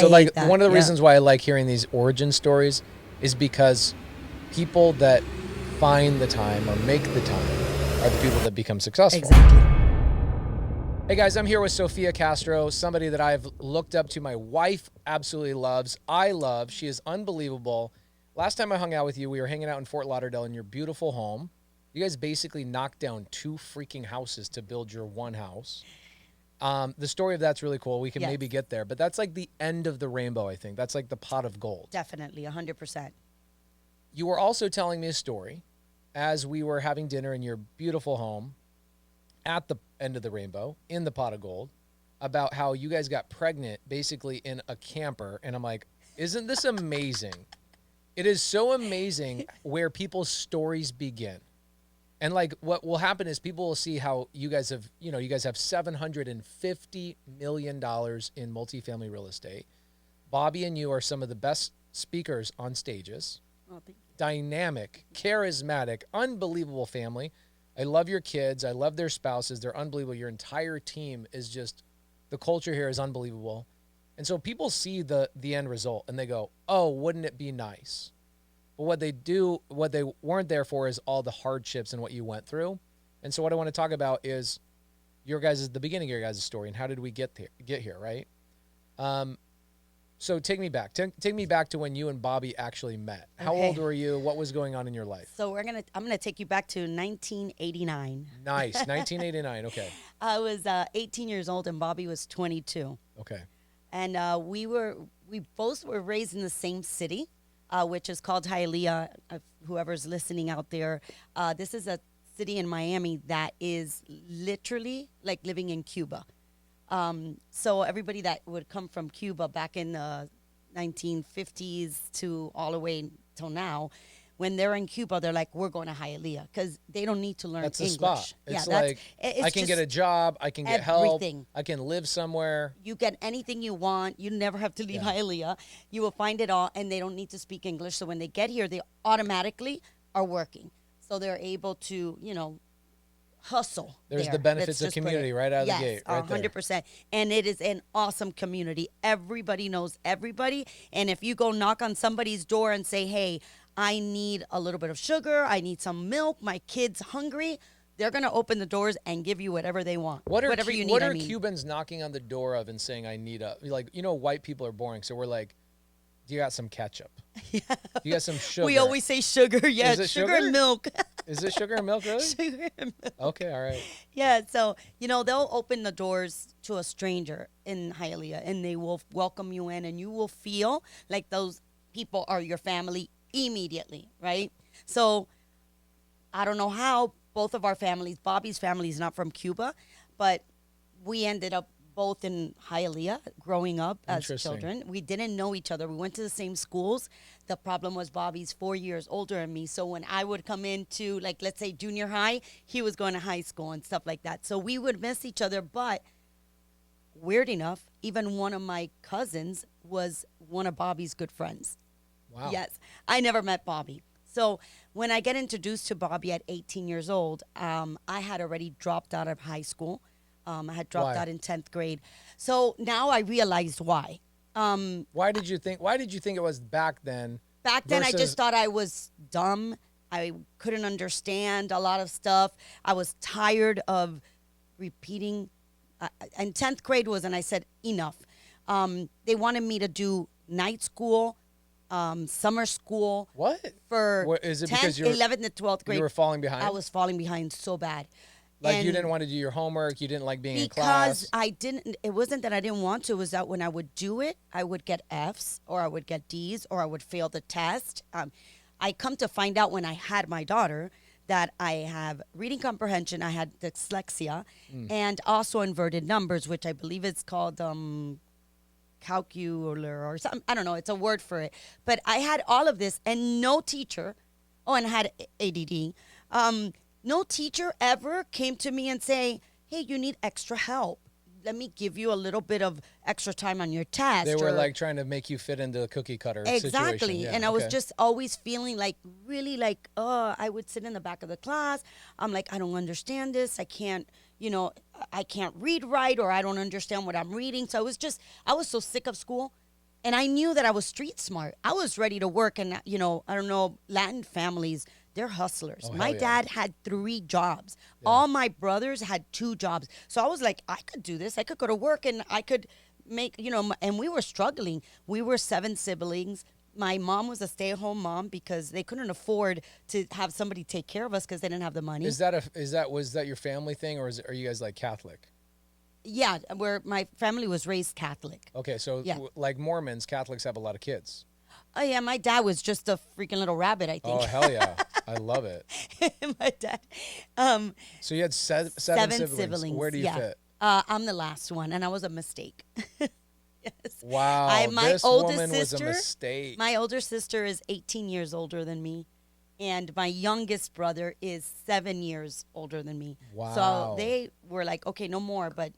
So, like, one of the reasons why I like hearing these origin stories is because people that find the time or make the time are the people that become successful. Exactly. Hey guys, I'm here with Sofia Castro, somebody that I've looked up to. My wife absolutely loves. I love. She is unbelievable. Last time I hung out with you, we were hanging out in Fort Lauderdale in your beautiful home. You guys basically knocked down 2 freaking houses to build your one house. The story of that's really cool. We can maybe get there, but that's like the end of the rainbow, I think. That's like the pot of gold. Definitely, 100%. You were also telling me a story as we were having dinner in your beautiful home at the end of the rainbow in the pot of gold about how you guys got pregnant basically in a camper. And I'm like, isn't this amazing? It is so amazing where people's stories begin. And like what will happen is people will see how you guys have, you guys have $750 million in multifamily real estate. Bobby and you are some of the best speakers on stages. Oh, thank you. Dynamic, charismatic, unbelievable family. I love your kids. I love their spouses. They're unbelievable. Your entire team is just, the culture here is unbelievable. And so people see the end result and they go, oh, wouldn't it be nice? But what they weren't there for is all the hardships and what you went through. And so what I want to talk about is the beginning of your guys' story and how did we get here, right? So take me back. Take me back to when you and Bobby actually met. How old were you? What was going on in your life? So I'm gonna take you back to 1989. Nice, 1989. Okay. I was 18 years old and Bobby was 22. Okay. And we both were raised in the same city, which is called Hialeah. Whoever's listening out there, this is a city in Miami that is literally like living in Cuba. So everybody that would come from Cuba back in the 1950s to all the way till now, when they're in Cuba, they're like, we're going to Hialeah because they don't need to learn English. That's the spot. It's like, I can get a job, I can get help, I can live somewhere. You get anything you want. You never have to leave Hialeah. You will find it all, and they don't need to speak English. So when they get here, they automatically are working. So they're able to, hustle. There's the benefits of community right out of the gate. Right 100%. And it is an awesome community. Everybody knows everybody. And if you go knock on somebody's door and say, hey, I need a little bit of sugar, I need some milk, my kid's hungry, they're going to open the doors and give you whatever they want. Whatever you need. What are Cubans knocking on the door of and saying, I need white people are boring. So we're like, do you got some ketchup? Yeah. You got some sugar? We always say sugar. Yeah, sugar and milk. Is it sugar and milk, really? Sugar and milk. Okay, all right. Yeah, so, they'll open the doors to a stranger in Hialeah, and they will welcome you in, and you will feel like those people are your family immediately, right? So, I don't know how both of our families, Bobby's family is not from Cuba, but we ended up both in Hialeah growing up as children. We didn't know each other. We went to the same schools. The problem was Bobby's 4 years older than me. So when I would come into, like, let's say junior high, he was going to high school and stuff like that. So we would miss each other. But weird enough, even one of my cousins was one of Bobby's good friends. Wow. Yes. I never met Bobby. So when I get introduced to Bobby at 18 years old, I had already dropped out of high school. I had dropped out in 10th grade. So now I realized why. Why did you think it was back then? Back then, I just thought I was dumb. I couldn't understand a lot of stuff. I was tired of repeating. And 10th grade was, and I said, enough. They wanted me to do night school, summer school. What? Is it 10th, 11th, and 12th grade. You were falling behind? I was falling behind so bad. Like, you didn't want to do your homework, you didn't like being in class? Because I didn't, it wasn't that I didn't want to, it was that when I would do it, I would get Fs, or I would get Ds, or I would fail the test. I come to find out when I had my daughter that I have reading comprehension, I had dyslexia, and also inverted numbers, which I believe it's called calcular or something. I don't know, it's a word for it. But I had all of this, and no teacher, and I had ADD, no teacher ever came to me and say, hey, you need extra help. Let me give you a little bit of extra time on your test. They were like trying to make you fit into a cookie cutter situation. Exactly. Yeah, and I was just always feeling like, really like, I would sit in the back of the class. I'm like, I don't understand this. I can't, I can't read right, or I don't understand what I'm reading. So I was so sick of school And I knew that I was street smart. I was ready to work. And, I don't know, Latin families, they're hustlers. Oh, My hell yeah. dad had 3 jobs. All my brothers had 2 jobs. So I was like, I could do this. I could go to work and I could make, and we were struggling. We were 7 siblings. My mom was a stay-at-home mom because they couldn't afford to have somebody take care of us because they didn't have the money. Was that your family thing, or are you guys like Catholic? Yeah, where my family was raised Catholic. Okay, so Yeah. like Mormons, Catholics have a lot of kids. Oh yeah, my dad was just a freaking little rabbit, I think. Oh hell yeah, I love it. My dad. So you had seven siblings. Where do you fit? I'm the last one, and I was a mistake. Yes. Wow, My this oldest woman was a sister- mistake. My older sister is 18 years older than me, and my youngest brother is 7 years older than me. Wow. So they were like, okay, no more. But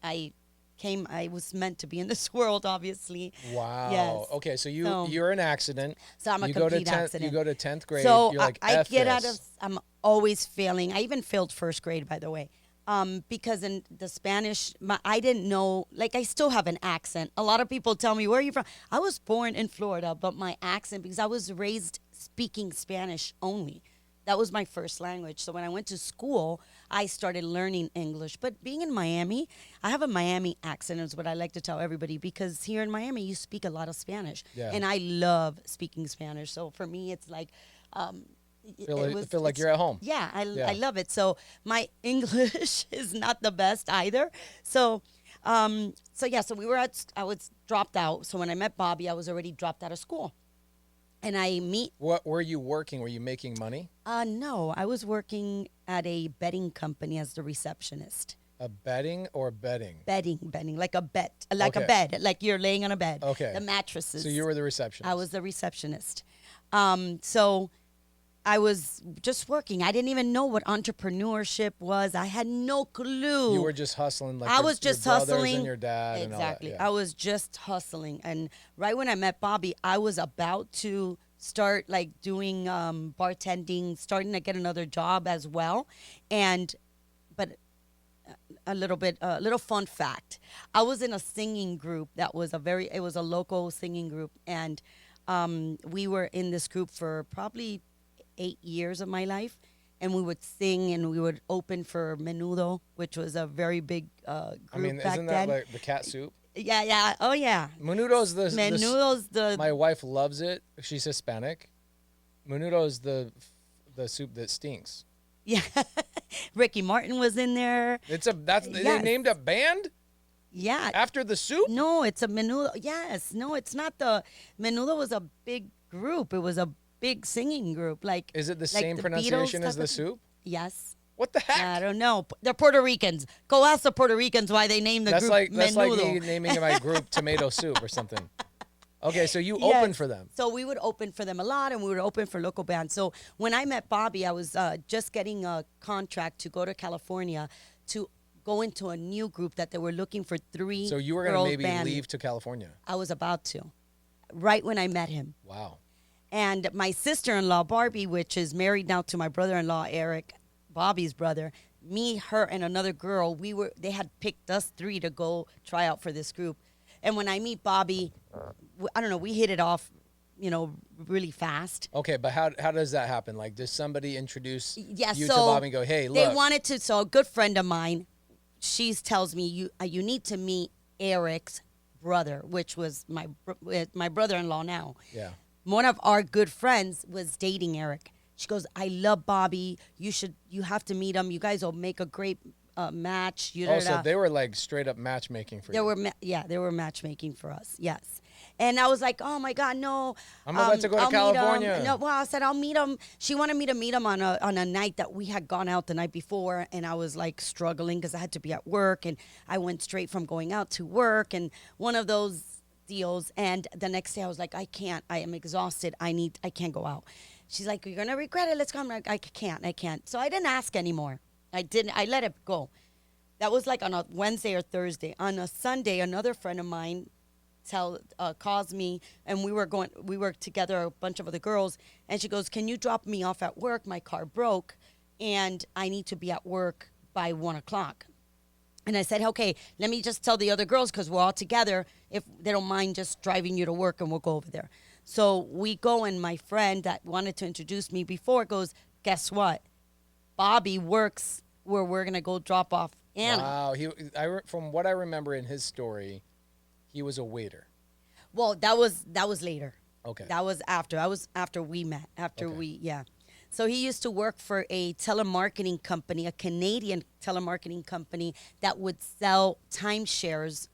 I was meant to be in this world, obviously. Wow. Yes. Okay, so So- you're an accident. So I'm a you go to complete accident. You go to 10th grade. So you're like, I F get this. out of. I'm always failing. I even failed first grade, by the way, because in the Spanish, I didn't know. Like I still have an accent. A lot of people tell me, "Where are you from?" I was born in Florida, but my accent, because I was raised speaking Spanish only. That was my first language. So when I went to school, I started learning English. But being in Miami, I have a Miami accent, is what I like to tell everybody, because here in Miami, you speak a lot of Spanish. Yeah. And I love speaking Spanish. So for me, it's like, Feel like you're at home. yeah, Yeah. I love it. So my English is not the best either. So, so we were I was dropped out. So when I met Bobby, I was already dropped out of school. And I meet, What were you working? Were you making money? no, I was working at a betting company as the receptionist. A betting or betting? Betting, like a bet, like Okay. a bed, like you're laying on a bed. Okay. The mattresses. So you were the receptionist. I was the receptionist. So I was just working. I didn't even know what entrepreneurship was. I had no clue. You were just hustling. Like I your- was just your brothers hustling. and your dad. Exactly. And all that. I was just hustling. And right when I met Bobby, I was about to start like doing bartending, starting to get another job as well. But a little fun fact. I was in a singing group that was it was a local singing group. And we were in this group for probably 8 years of my life. And we would sing and we would open for Menudo, which was a very big group I mean, back isn't then. that like the cat soup? Yeah. Oh, yeah. Menudo's Menudo's the My wife loves it. She's Hispanic. Menudo's the soup that stinks. yeah. Ricky Martin was in there. They Yes. named a band Yeah. after the soup. No, it's a Menudo. Yes. No, it's not the Menudo was a big group. It was a big singing group. Like Is it the like same the pronunciation Beatles as type the of- soup? Yes. What the heck? I don't know. They're Puerto Ricans. Go ask the Puerto Ricans why they named the That's group like Menudo. me naming my group Tomato Soup or something. Okay, so you Yes. opened for them. So we would open for them a lot, and we would open for local bands. So when I met Bobby, I was just getting a contract to go to California to go into a new group that they were looking for 3 So you were going to girls maybe band. leave to California. I was about to, right when I met him. Wow. And my sister-in-law, Barbie, which is married now to my brother-in-law, Eric, Bobby's brother, me, her, and another girl, they had picked us 3 to go try out for this group. And when I meet Bobby, I don't know, we hit it off, really fast. Okay, but how does that happen? Like, does somebody introduce Yeah, you so to Bobby and go, hey, look. They wanted to, so a good friend of mine, she tells me, you need to meet Eric's brother, which was my brother-in-law now. Yeah. One of our good friends was dating Eric. She goes, I love Bobby. You have to meet him. You guys will make a great match. Oh, so they were like straight up matchmaking for you. They were matchmaking for us. Yes. And I was like, oh my God, no. I'm about to go to I'll meet him. California. No, well, I said I'll meet him. She wanted me to meet him on a night that we had gone out the night before, and I was like struggling because I had to be at work, and I went straight from going out to work, and one of those deals. And the next day I was like, I can't. I am exhausted. I can't go out. She's like, you're gonna regret it. Let's go. I'm like, I can't. So I didn't ask anymore. I let it go. That was like on a Wednesday or Thursday. On a Sunday, another friend of mine calls me, and we were together, a bunch of other girls, and she goes, can you drop me off at work? My car broke, and I need to be at work by 1:00. And I said, okay, let me just tell the other girls because we're all together if they don't mind just driving you to work and we'll go over there. So we go, and my friend that wanted to introduce me before goes, guess what? Bobby works where we're going to go drop off Anna. Wow. From what I remember in his story, he was a waiter. Well, that was later. Okay. That was after. I was after we met. Yeah. So he used to work for a telemarketing company, a Canadian telemarketing company that would sell timeshares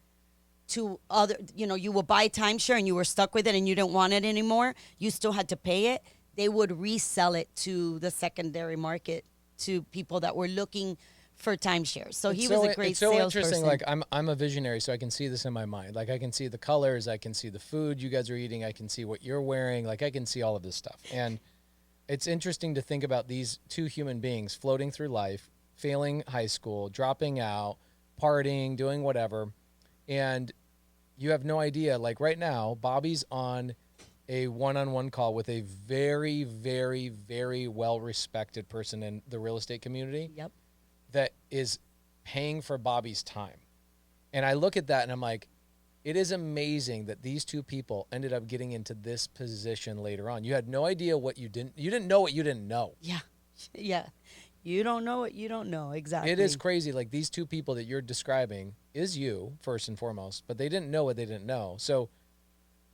to other, you would buy a timeshare and you were stuck with it and you didn't want it anymore. You still had to pay it. They would resell it to the secondary market to people that were looking for timeshares. So he was a great salesperson. It's so interesting. Like I'm a visionary, so I can see this in my mind. Like I can see the colors, I can see the food you guys are eating, I can see what you're wearing. Like I can see all of this stuff. And it's interesting to think about these two human beings floating through life, failing high school, dropping out, partying, doing whatever. And you have no idea. Like right now, Bobby's on a one-on-one call with a very, very, very well-respected person in the real estate community. Yep. That is paying for Bobby's time. And I look at that and I'm like, it is amazing that these two people ended up getting into this position later on. You had no idea what you didn't know what you didn't know. Yeah. Yeah. You don't know what you don't know. Exactly. It is crazy. Like these two people that you're describing is you first and foremost, but they didn't know what they didn't know. So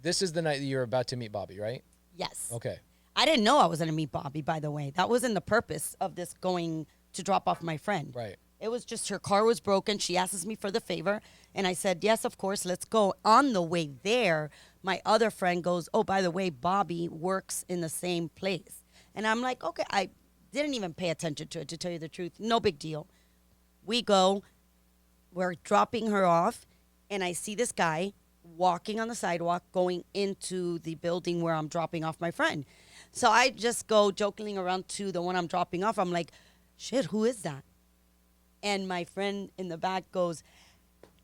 this is the night that you're about to meet Bobby, right? Yes. Okay. I didn't know I was going to meet Bobby, by the way. That wasn't the purpose of this going to drop off my friend. Right. It was just her car was broken. She asks me for the favor. And I said, yes, of course, let's go. On the way there, my other friend goes, oh, by the way, Bobby works in the same place. And I'm like, okay, I didn't even pay attention to it, to tell you the truth. No big deal. We go, we're dropping her off, and I see this guy walking on the sidewalk going into the building where I'm dropping off my friend. So I just go joking around to the one I'm dropping off. I'm like, shit, who is that? And my friend in the back goes,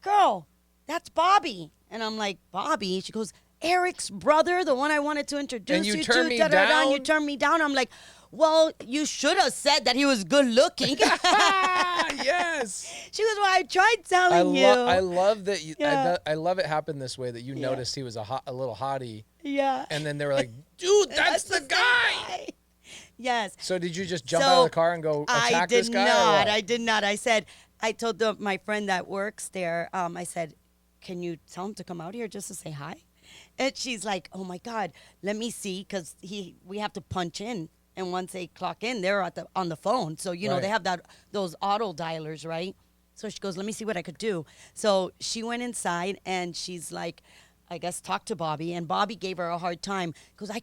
girl, that's Bobby. And I'm like, Bobby? She goes, Eric's brother, the one I wanted to introduce you to. And you turned me down? You turned me down. I'm like, well, you should have said that he was good looking. Yes. She goes, well, I tried telling you. I love that. Yeah. I love it happened this way, that you noticed he was a little hottie. Yeah. And then they were like, dude, that's the guy. Yes. So did you just jump out of the car and go attack this guy? I did not. I told my friend that works there, I said, can you tell him to come out here just to say hi? And she's like, oh, my God, let me see, because we have to punch in. And once they clock in, they're on the phone. So, Right. they have those auto dialers, right? So she goes, let me see what I could do. So she went inside, and she's like, I guess, talk to Bobby. And Bobby gave her a hard time. Goes, I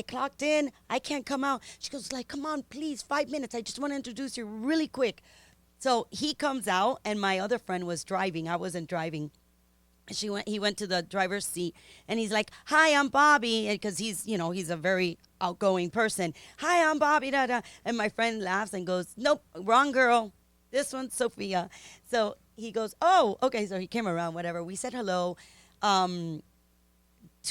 clocked in. I can't come out. She goes, like, come on, please, 5 minutes. I just want to introduce you really quick. So he comes out, and my other friend was driving. I wasn't driving. He went to the driver's seat, and he's like, hi, I'm Bobby, because he's a very outgoing person. Hi, I'm Bobby, da, da. And my friend laughs and goes, nope, wrong girl. This one's Sofia. So he goes, oh, okay. So he came around, whatever. We said hello. 2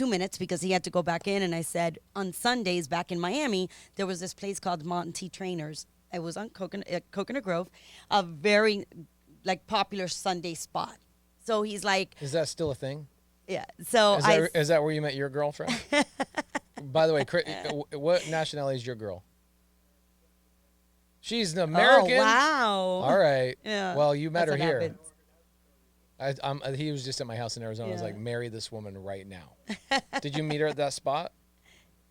minutes because he had to go back in. And I said, on Sundays back in Miami, there was this place called Monty Trainers. It was on Coconut Grove, a very popular Sunday spot. So he's like, is that still a thing? Yeah. So is that where you met your girlfriend? By the way, what nationality is your girl? She's an American. Oh, wow. All right. Yeah. Well, you met her here. Happens. He was just at my house in Arizona. I was Yeah. like, marry this woman right now. Did you meet her at that spot?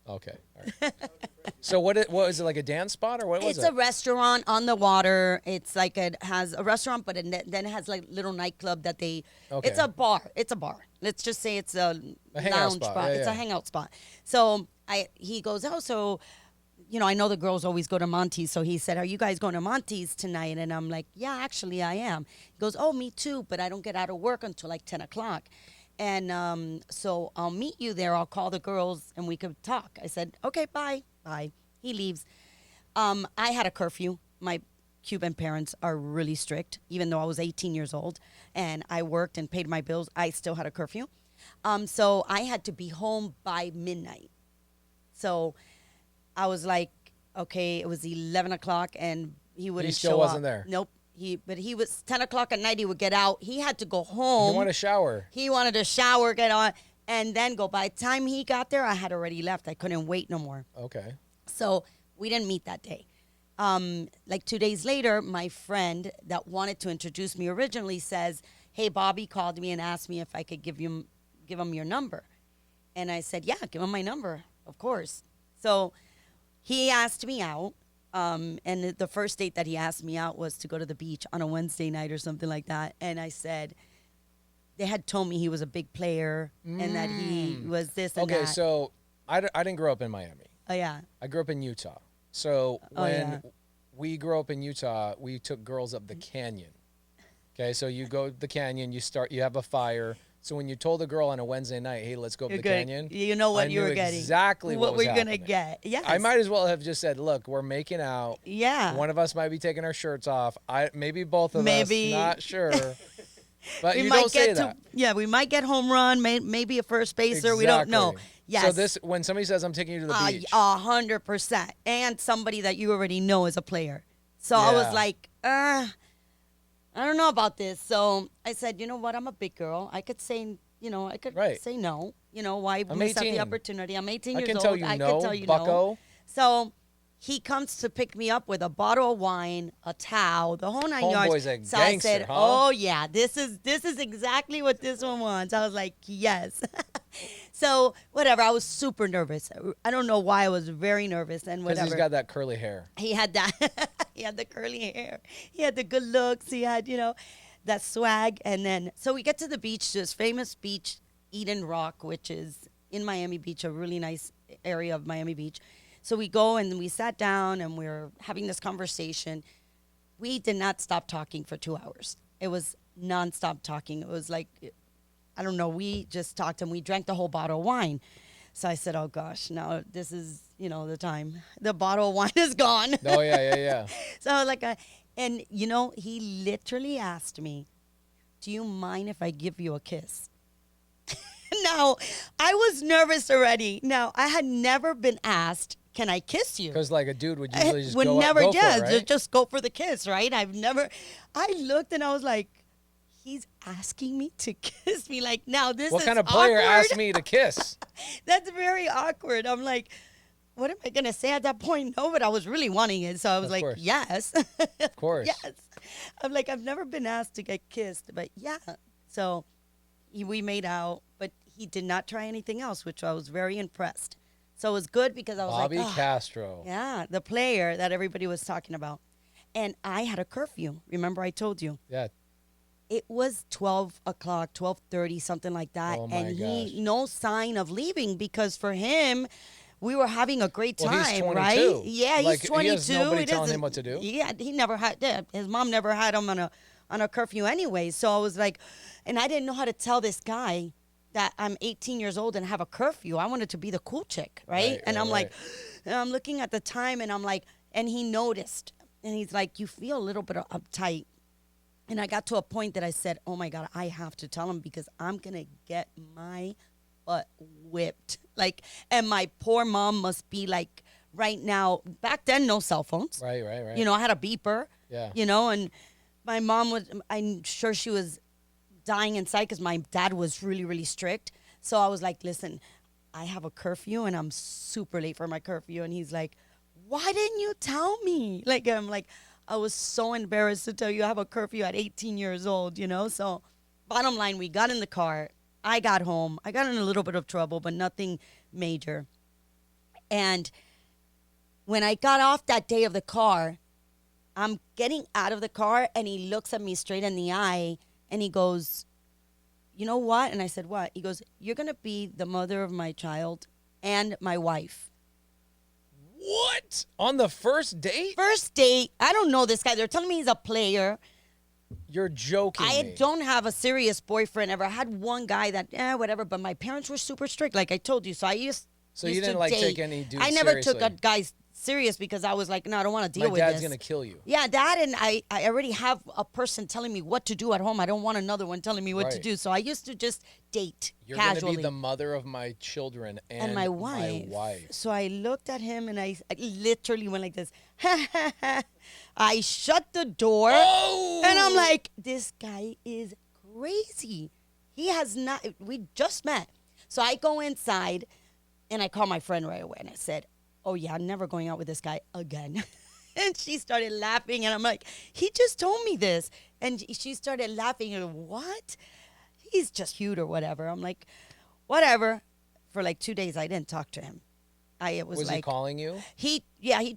Okay. All right. So what is it, like a dance spot or what was it? It's a restaurant on the water. It's like it has a restaurant, but then it has like little nightclub that they. Okay. It's a bar. Let's just say it's a hangout lounge spot. spot. Yeah, It's yeah. a hangout spot. So he goes, oh, so I know the girls always go to Monty's. So he said, are you guys going to Monty's tonight? And I'm like, yeah, actually I am. He goes, oh, me too, but I don't get out of work until like 10 o'clock. And so I'll meet you there. I'll call the girls and we could talk. I said, okay, bye. Bye. He leaves. I had a curfew. My Cuban parents are really strict. Even though I was 18 years old and I worked and paid my bills, I still had a curfew. So I had to be home by midnight. So I was like, okay, it was 11 o'clock and he wouldn't show up. He still wasn't there. Nope. But he was 10 o'clock at night. He would get out. He had to go home. You want a shower? He wanted to shower, get on, and then go. By the time he got there, I had already left. I couldn't wait no more. Okay. So we didn't meet that day. Like 2 days later, my friend that wanted to introduce me originally says, "Hey, Bobby called me and asked me if I could give him your number." And I said, "Yeah, give him my number, of course." So he asked me out. And the first date that he asked me out was to go to the beach on a Wednesday night or something like that. And I said, they had told me he was a big player and that he was this and that. Okay, so I didn't grow up in Miami. Oh, yeah. I grew up in Utah. So when we grew up in Utah, we took girls up the canyon. Okay, so you go to the canyon, you have a fire. So when you told a girl on a Wednesday night, "Hey, let's go up the canyon," you know what you were getting. Exactly what we're happening. gonna get. Yes. I might as well have just said, "Look, we're making out. Yeah. One of us might be taking our shirts off. Maybe both of us. Not sure." But you don't say that. Yeah, we might get home run, maybe a first baser. Exactly. We don't know. Yes. So when somebody says, "I'm taking you to the beach," 100%, and somebody that you already know is a player. So I was like, I don't know about this. So I said, you know what? I'm a big girl. I could say, say no. Why miss out the opportunity? I'm 18 years old. I can tell you bucko. no. So he comes to pick me up with a bottle of wine, a towel, the whole 9 yards. Homeboy's a So gangster, I said, huh? "Oh yeah, this is exactly what this one wants." I was like, "Yes." So whatever, I was super nervous. I don't know why I was very nervous and whatever. Because he's got that curly hair. He had that. He had the curly hair. He had the good looks. He had, that swag. And then, so we get to the beach, this famous beach, Eden Rock, which is in Miami Beach, a really nice area of Miami Beach. So we go and we sat down and we were having this conversation. We did not stop talking for 2 hours. It was nonstop talking. It was like, I don't know, we just talked and we drank the whole bottle of wine. So I said, "Oh gosh, now this is, the time. The bottle of wine is gone." Oh, yeah. So I was like, and he literally asked me, "Do you mind if I give you a kiss?" Now, I was nervous already. Now, I had never been asked, "Can I kiss you?" Because like a dude would usually just would go never, go for it, right? just go for the kiss, right? I looked and I was like, he's asking me to kiss me. Like, now this is What kind of player awkward. asked me to kiss? That's very awkward. I'm like, what am I going to say at that point? No, but I was really wanting it. So I was Of like, course. yes. Of course. Yes. I'm like, I've never been asked to get kissed, but yeah. So we made out, but he did not try anything else, which I was very impressed. So it was good because I was Bobby like, Castro. Yeah, the player that everybody was talking about. And I had a curfew. Remember I told you? Yeah. It was 12 o'clock, 12:30, something like that. Oh, my and gosh. no sign of leaving because for him, we were having a great time, Well, he's 22. right? Yeah, Like, he's he 22. has nobody telling doesn't- him what to do? Yeah, he never had, his mom never had him on a curfew anyway. So I was like, and I didn't know how to tell this guy that I'm 18 years old and have a curfew. I wanted to be the cool chick, right? And I'm like, and I'm looking at the time and I'm like, and he noticed. And he's like, you feel a little bit uptight. And I got to a point that I said, oh my God, I have to tell him because I'm going to get my butt whipped. Like, and my poor mom must be like, right now, back then, no cell phones. Right. I had a beeper. Yeah. And my mom I'm sure she was dying inside because my dad was really, really strict. So I was like, listen, I have a curfew and I'm super late for my curfew. And he's like, why didn't you tell me? Like, I'm like, I was so embarrassed to tell you I have a curfew at 18 years old, So bottom line, we got in the car. I got home. I got in a little bit of trouble, but nothing major. And when I got off that day of the car, I'm getting out of the car and he looks at me straight in the eye and he goes, you know what? And I said, what? He goes, you're going to be the mother of my child and my wife. What? On the first date? First date. I don't know this guy. They're telling me he's a player. You're joking I me. don't have a serious boyfriend ever. I had one guy that, whatever, but my parents were super strict, like I told you. So I used So used you didn't to like date. take any dudes I never seriously. took a guy serious because I was like, no, I don't want to deal My with this. dad's gonna kill you. Yeah, that, and I already have a person telling me what to do at home. I don't want another one telling me what to Right. do. So I used to just date You're casually. gonna be the mother of my children and my wife. My wife. So I looked at him and I literally went like this. I shut the door Oh! and I'm like, this guy is crazy. He has not, we just met. So I go inside and I call my friend right away and I said, oh yeah, I'm never going out with this guy again. And she started laughing and I'm like, he just told me this. And she started laughing and what? He's just cute or whatever. I'm like, whatever. For like 2 days, I didn't talk to him. Was Was like, he calling you? he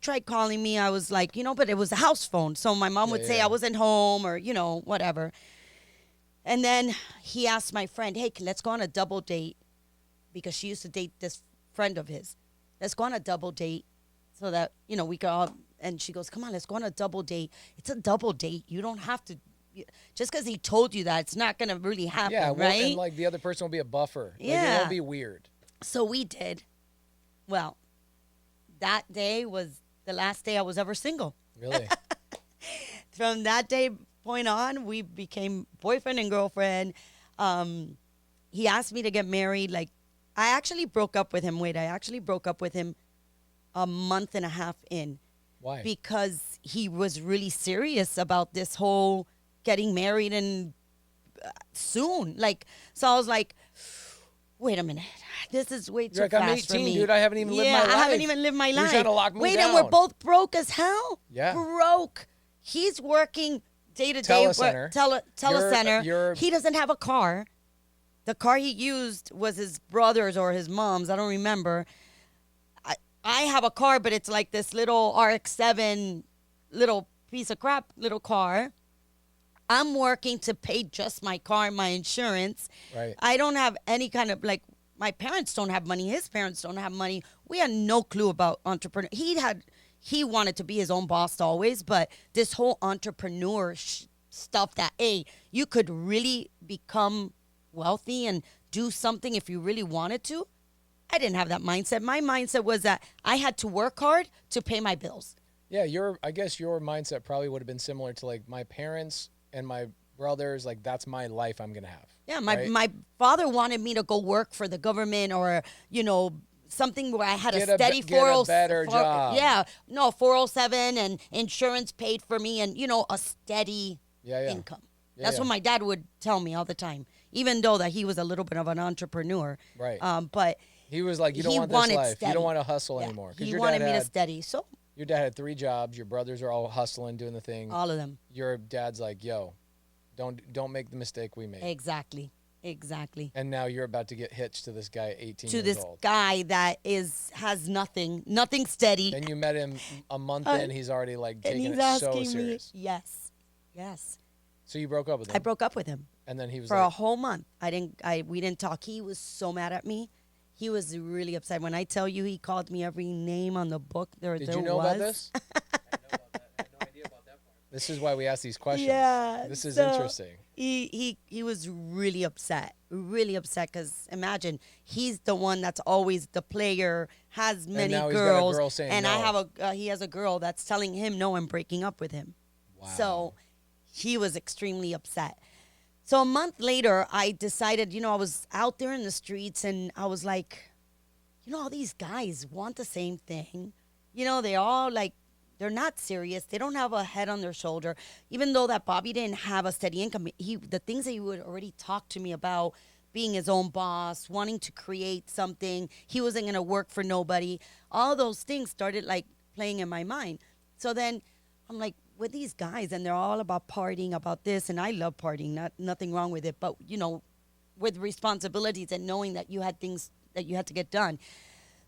tried calling me. I was like, but it was a house phone. So my mom would say yeah. I wasn't home or, whatever. And then he asked my friend, hey, let's go on a double date because she used to date this friend of his. Let's go on a double date so that, we could all, and she goes, come on, let's go on a double date. It's a double date. You don't have to, just because he told you that, it's not going to really happen, Yeah, right? and like the other person will be a buffer. Like, it Yeah. won't be weird. So we did. Well, that day was the last day I was ever single. Really? From that day point on, we became boyfriend and girlfriend. He asked me to get married. Like, I actually broke up with him. I actually broke up with him a month and a half in. Why? Because he was really serious about this whole getting married and soon. Like, so I was like, wait a minute. This is way too You're like, fast I'm for 18, me. dude. I haven't even lived my life. I haven't even lived my You're life. trying to lock me Wait, down. and we're both broke as hell? Yeah. Broke. He's working day to day. Telecenter. Telecenter. He doesn't have a car. The car he used was his brother's or his mom's. I don't remember. I have a car, but it's like this little RX-7 little piece of crap little car. I'm working to pay just my car and my insurance. Right. I don't have any kind of like, my parents don't have money. His parents don't have money. We had no clue about entrepreneur. He wanted to be his own boss always, but this whole entrepreneur stuff that, you could really become wealthy and do something if you really wanted to. I didn't have that mindset. My mindset was that I had to work hard to pay my bills. Yeah, I guess your mindset probably would have been similar to like my parents and my brothers. Like, that's my life I'm going to have. Yeah, right? my father wanted me to go work for the government or, something where I had a steady get a better job. Yeah, no, 407 and insurance paid for me and, a steady income. That's what my dad would tell me all the time, even though that he was a little bit of an entrepreneur. Right. But he was like, you don't want this life. You don't want to hustle anymore. He wanted me to steady. So your dad had 3 jobs. Your brothers are all hustling, doing the thing. all of them. Your dad's like, yo, don't make the mistake we made. Exactly. And now you're about to get hitched to this guy 18 to years this old. guy that has nothing steady. And you met him a month in. He's already like taking and he's it asking so serious. me, yes. So you broke up with him. I broke up with him. And then he was for like, a whole month. We didn't talk. He was so mad at me. He was really upset. When I tell you, he called me every name on the book there was. Did you know about this? I know about that. I had no idea about that part. This is why we ask these questions. Yeah, This is so interesting. He was really upset because imagine he's the one that's always the player, has many now he's got a girls, girl saying and no. I have he has a girl that's telling him no and breaking up with him. Wow. So he was extremely upset. So a month later, I decided, I was out there in the streets and I was like, all these guys want the same thing. They all like, they're not serious. They don't have a head on their shoulder. Even though that Bobby didn't have a steady income, the things that he would already talk to me about, being his own boss, wanting to create something, he wasn't going to work for nobody. All those things started like playing in my mind. So then I'm like, with these guys, and they're all about partying, about this, and I love partying, nothing wrong with it, but with responsibilities and knowing that you had things that you had to get done.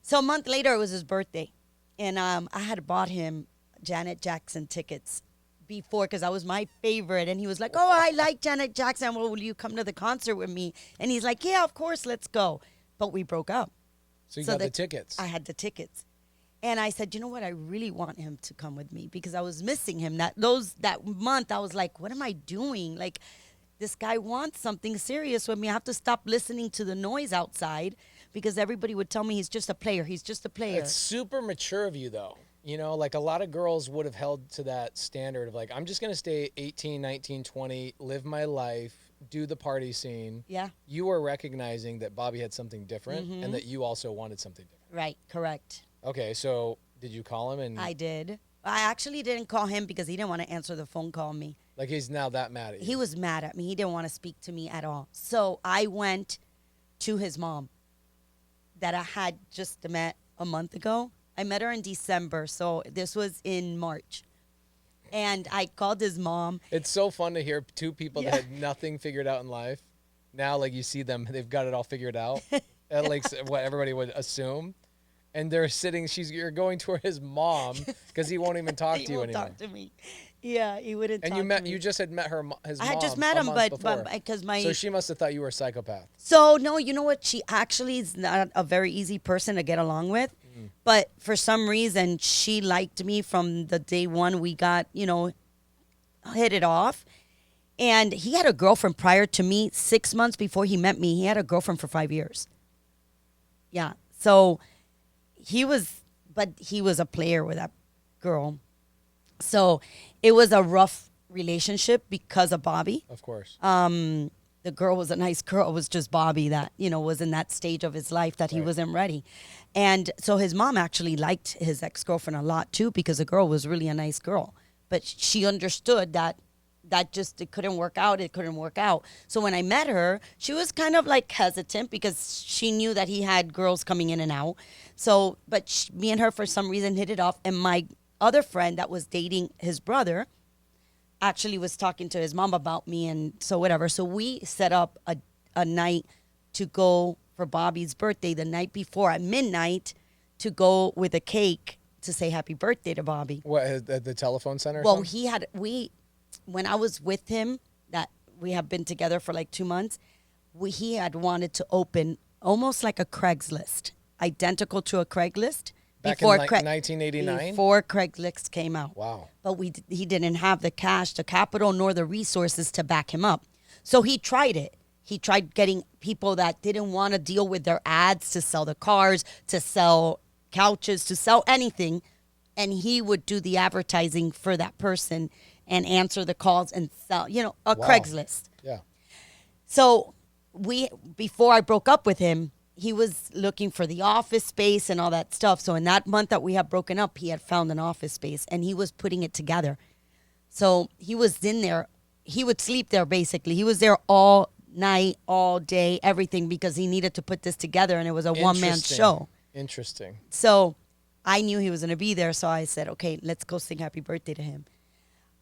So a month later, it was his birthday, and I had bought him Janet Jackson tickets before because I was my favorite, and he was like, "Oh, I like Janet Jackson. Well, will you come to the concert with me?" And he's like, "Yeah, of course, let's go." But we broke up. So you got the tickets. I had the tickets. And I said, you know what? I really want him to come with me because I was missing him. That month, I was like, what am I doing? Like, this guy wants something serious with me. I have to stop listening to the noise outside because everybody would tell me he's just a player. He's just a player. It's super mature of you, though. You know, like a lot of girls would have held to that standard of like, I'm just going to stay 18, 19, 20, live my life, do the party scene. Yeah. You were recognizing that Bobby had something different and that you also wanted something different. Right. Correct. Okay, so did you call him and I did. I actually didn't call him because he didn't want to answer the phone call me. like he's now that mad at you? He was mad at me. He didn't want to speak to me at all. So I went to his mom that I had just met a month ago. I met her in December, so this was in March. And I called his mom. It's so fun to hear two people Yeah. that had nothing figured out in life. Now, like you see them, they've got it all figured out. Like what everybody would assume. And they're sitting, you're going to his mom because he won't even talk He to you won't anymore. talk to me. Yeah, he wouldn't And talk to me. you just had met his mom. I had just met a him, month but before. because my So she must have thought you were a psychopath. So, no, you know what? She actually is not a very easy person to get along with. But for some reason, she liked me from the day one we got, hit it off. And he had a girlfriend prior to me. 6 months before he met me, he had a girlfriend for 5 years. Yeah. So he was a player with that girl. So it was a rough relationship because of Bobby. Of course. The girl was a nice girl. It was just Bobby that, was in that stage of his life that he Right. wasn't ready. And so his mom actually liked his ex-girlfriend a lot too because the girl was really a nice girl. But she understood that just, it couldn't work out. It couldn't work out. So when I met her, she was kind of like hesitant because she knew that he had girls coming in and out. So, but me and her for some reason hit it off. And my other friend that was dating his brother actually was talking to his mom about me, and so whatever. So we set up a night to go for Bobby's birthday the night before at midnight to go with a cake to say happy birthday to Bobby. What, at the telephone center or Well, something? When I was with him, that we have been together for like 2 months, he had wanted to open almost like a Craigslist, identical to a Craigslist. Back before in 1989? Before Craigslist came out. Wow. But he didn't have the cash, the capital, nor the resources to back him up. So he tried it. He tried getting people that didn't want to deal with their ads to sell the cars, to sell couches, to sell anything. And he would do the advertising for that person and answer the calls and sell, a Wow. Craigslist. Yeah. So before I broke up with him, he was looking for the office space and all that stuff. So in that month that we had broken up, he had found an office space and he was putting it together. So he was in there. He would sleep there basically. He was there all night, all day, everything because he needed to put this together and it was a one-man Interesting. show. Interesting. So I knew he was going to be there. So I said, okay, let's go sing happy birthday to him.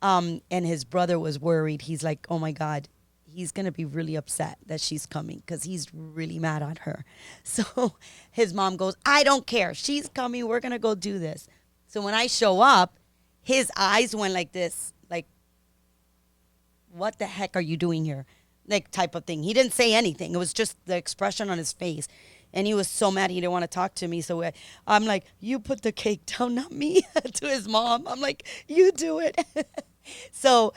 And his brother was worried. He's like, oh my God. He's going to be really upset that she's coming because he's really mad at her. So his mom goes, I don't care. She's coming. We're going to go do this. So when I show up, his eyes went like this, like, what the heck are you doing here? Like type of thing. He didn't say anything. It was just the expression on his face. And he was so mad he didn't want to talk to me. So I'm like, you put the cake down, not me, to his mom. I'm like, you do it. So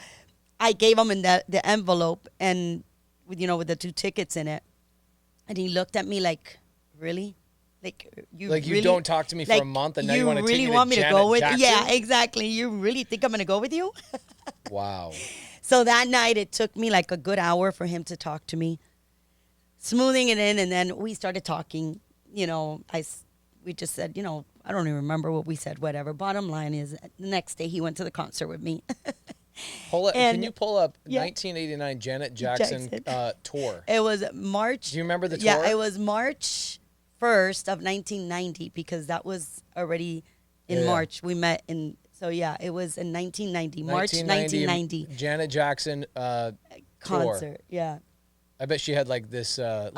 I gave him in the envelope and, with the 2 tickets in it. And he looked at me like, really? Like, you you don't talk to me for a month and now you want to take me to want me to Janet go with? Jackson? Yeah, exactly. You really think I'm going to go with you? Wow. So that night, it took me like a good hour for him to talk to me, smoothing it in. And then we started talking. We just said, I don't even remember what we said, whatever. Bottom line is, the next day, he went to the concert with me. Can you pull up Yeah. 1989 Janet Jackson tour? It was March. Do you remember the tour? Yeah, it was March 1st of 1990 because that was already in Yeah. March. We met in, so yeah, it was in 1990, March 1990 Janet Jackson concert. tour. Yeah. I bet she had like this the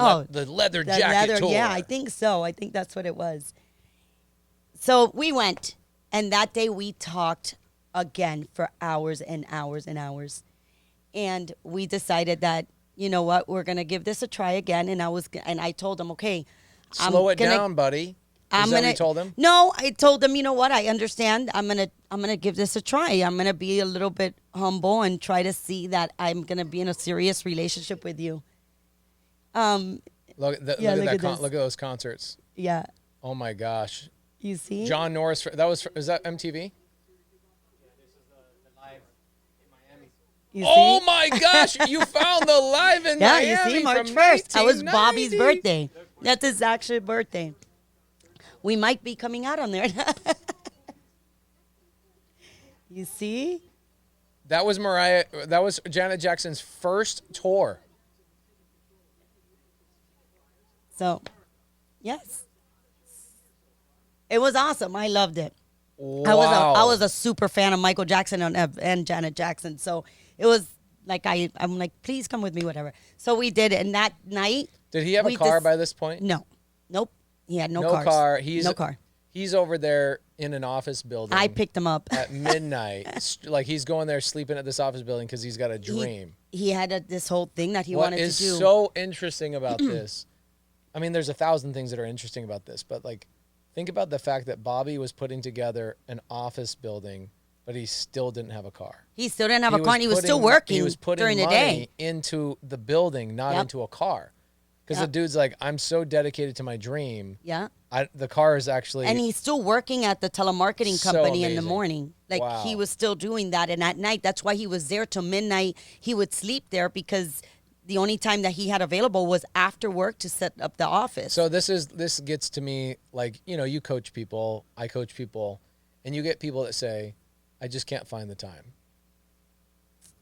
leather The jacket leather, tour. yeah, I think so. I think that's what it was. So we went, and that day we talked again for hours and hours and hours. And we decided that, you know what, we're going to give this a try again. And I told him, okay, Slow it down, buddy. Is that what you told him? No, I told him, you know what, I understand. I'm gonna give this a try. I'm gonna be a little bit humble and try to see that I'm gonna be in a serious relationship with you. Look at this. those concerts. Yeah. Oh my gosh. You see? John Norris. Is that MTV? You Oh see? my gosh! You found the live in Yeah, Miami you see, March from 1st. That was 1990. Bobby's birthday. That's his actual birthday. We might be coming out on there. You see? That was Janet Jackson's first tour. So, yes. It was awesome. I loved it. Wow. I was a super fan of Michael Jackson and Janet Jackson. So it was like I'm like, please come with me, whatever. So we did it. And that night, Did he have a car by this point? no, nope, he had no No cars. car. No car. He's over there in an office building. I picked him up at midnight. Like he's going there sleeping at this office building because he's got a dream. He had this whole thing that he What wanted to is do. so interesting about this? I mean, there's 1,000 things that are interesting about this, but like, think about the fact that Bobby was putting together an office building, but he still didn't have a car. He still didn't have a car, and he was still working He was putting during the money day. into the building, not into a car. Because the dude's like, I'm so dedicated to my dream. Yeah. The car is actually... And he's still working at the telemarketing So company in the amazing. morning. Like, Wow. he was still doing that. And at night, that's why he was there till midnight. He would sleep there because the only time that he had available was after work to set up the office. So this gets to me, like, you coach people, I coach people, and you get people that say, I just can't find the time.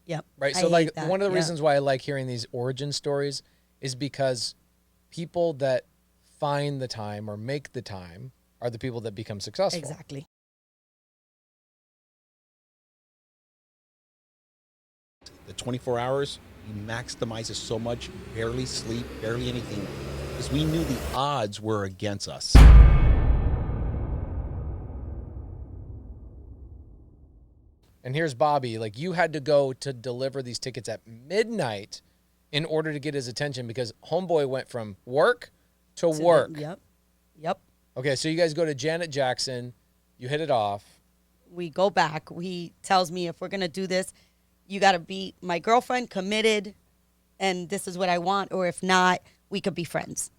Yep. Right? I So, like, hate that. one of the Yeah. reasons why I like hearing these origin stories is because people that find the time or make the time are the people that become successful. Exactly. The 24 hours, we maximize it so much, barely sleep, barely anything, because we knew the odds were against us. And here's Bobby. Like, you had to go to deliver these tickets at midnight in order to get his attention because homeboy went from work to work. Yep. Okay, so you guys go to Janet Jackson. You hit it off. We go back. He tells me, if we're going to do this, you got to be my girlfriend, committed, and this is what I want. Or if not, we could be friends,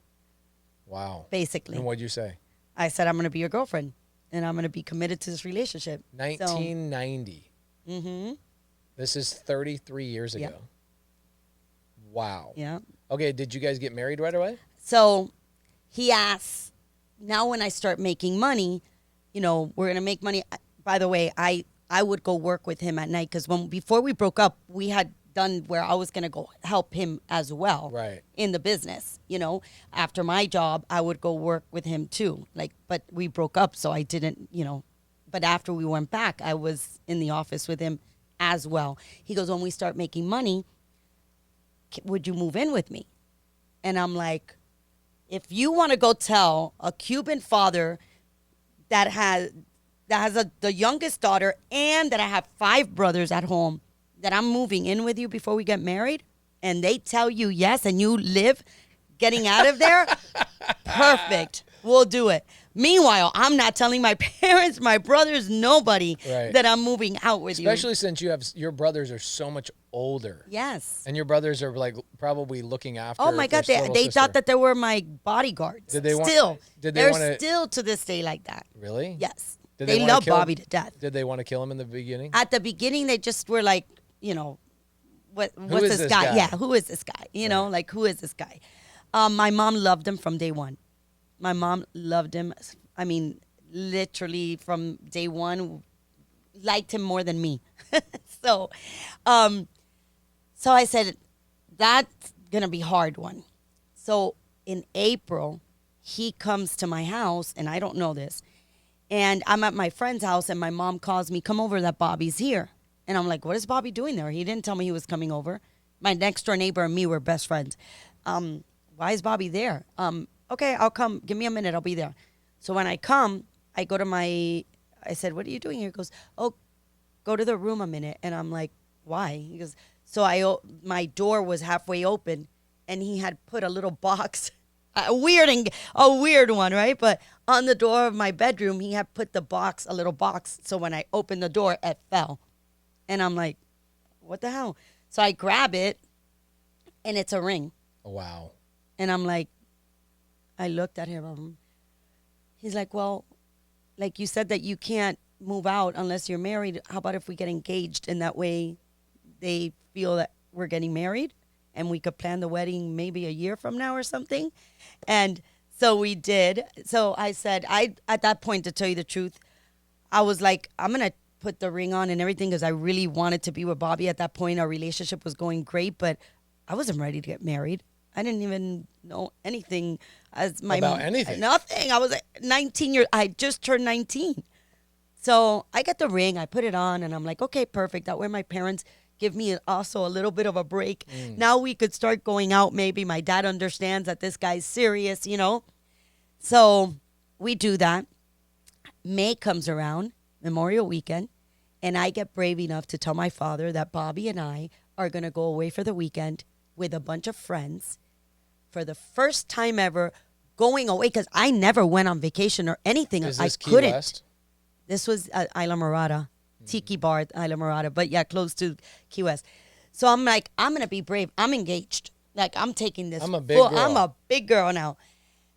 Wow. basically. And what'd you say? I said, I'm going to be your girlfriend, and I'm going to be committed to this relationship. 1990. Mm-hmm. This is 33 years ago. Yeah. Wow. Yeah. Okay, did you guys get married right away? So he asks, now when I start making money, we're going to make money. By the way, I would go work with him at night because before we broke up, we had done where I was going to go help him as well Right. in the business. After my job, I would go work with him too. But we broke up, so I didn't, But after we went back, I was in the office with him as well. He goes, when we start making money, would you move in with me? And I'm like, if you want to go tell a Cuban father that has the youngest daughter and that I have 5 brothers at home that I'm moving in with you before we get married, and they tell you yes and you live getting out of there, perfect. We'll do it. Meanwhile, I'm not telling my parents, my brothers, nobody Right. that I'm moving out with you. Especially since your brothers are so much older. Yes. And your brothers are like probably looking after. Oh my God, their they little thought sister. that they were my bodyguards. Did they want- still? did they They're wanna- still to this day like that. Really? Yes. Did They wanna love kill- Bobby to death. Did they want to kill him in the beginning? At the beginning, they just were like, what's is this guy? guy? Yeah, who is this guy? Like, who is this guy? My mom loved him from day one. My mom loved him. I mean, literally from day one, liked him more than me. So I said, that's going to be a hard one. So in April, he comes to my house, and I don't know this. And I'm at my friend's house, and my mom calls me, come over, that Bobby's here. And I'm like, what is Bobby doing there? He didn't tell me he was coming over. My next door neighbor and me were best friends. Why is Bobby there? Okay, I'll come. Give me a minute. I'll be there. So when I come, I go to I said, what are you doing here? He goes, oh, go to the room a minute. And I'm like, why? He goes, my door was halfway open, and he had put a little box, a weird one, right? But on the door of my bedroom, he had put a little box. So when I opened the door, it fell. And I'm like, what the hell? So I grab it, and it's a ring. Wow. And I'm like, I looked at him. He's like, well, like you said that you can't move out unless you're married. How about if we get engaged, and that way they feel that we're getting married, and we could plan the wedding maybe a year from now or something. And so we did. So I said, at that point, to tell you the truth, I was like, I'm going to put the ring on and everything because I really wanted to be with Bobby. At that point, our relationship was going great, but I wasn't ready to get married. I didn't even know anything as my About anything? Nothing. I was like 19 years. I just turned 19. So I get the ring. I put it on, and I'm like, okay, perfect. That way my parents give me also a little bit of a break. Now we could start going out. Maybe my dad understands that this guy's serious, you know. So we do that. May comes around, Memorial Weekend, and I get brave enough to tell my father that Bobby and I are going to go away for the weekend with a bunch of friends for the first time ever going away, because I never went on vacation or anything. Is I this Key couldn't. West? This was at Isla Morada, Tiki Bar at Isla Morada, but yeah, close to Key West. So I'm like, I'm going to be brave. I'm engaged. Like, I'm taking this. I'm a big girl. I'm a big girl now.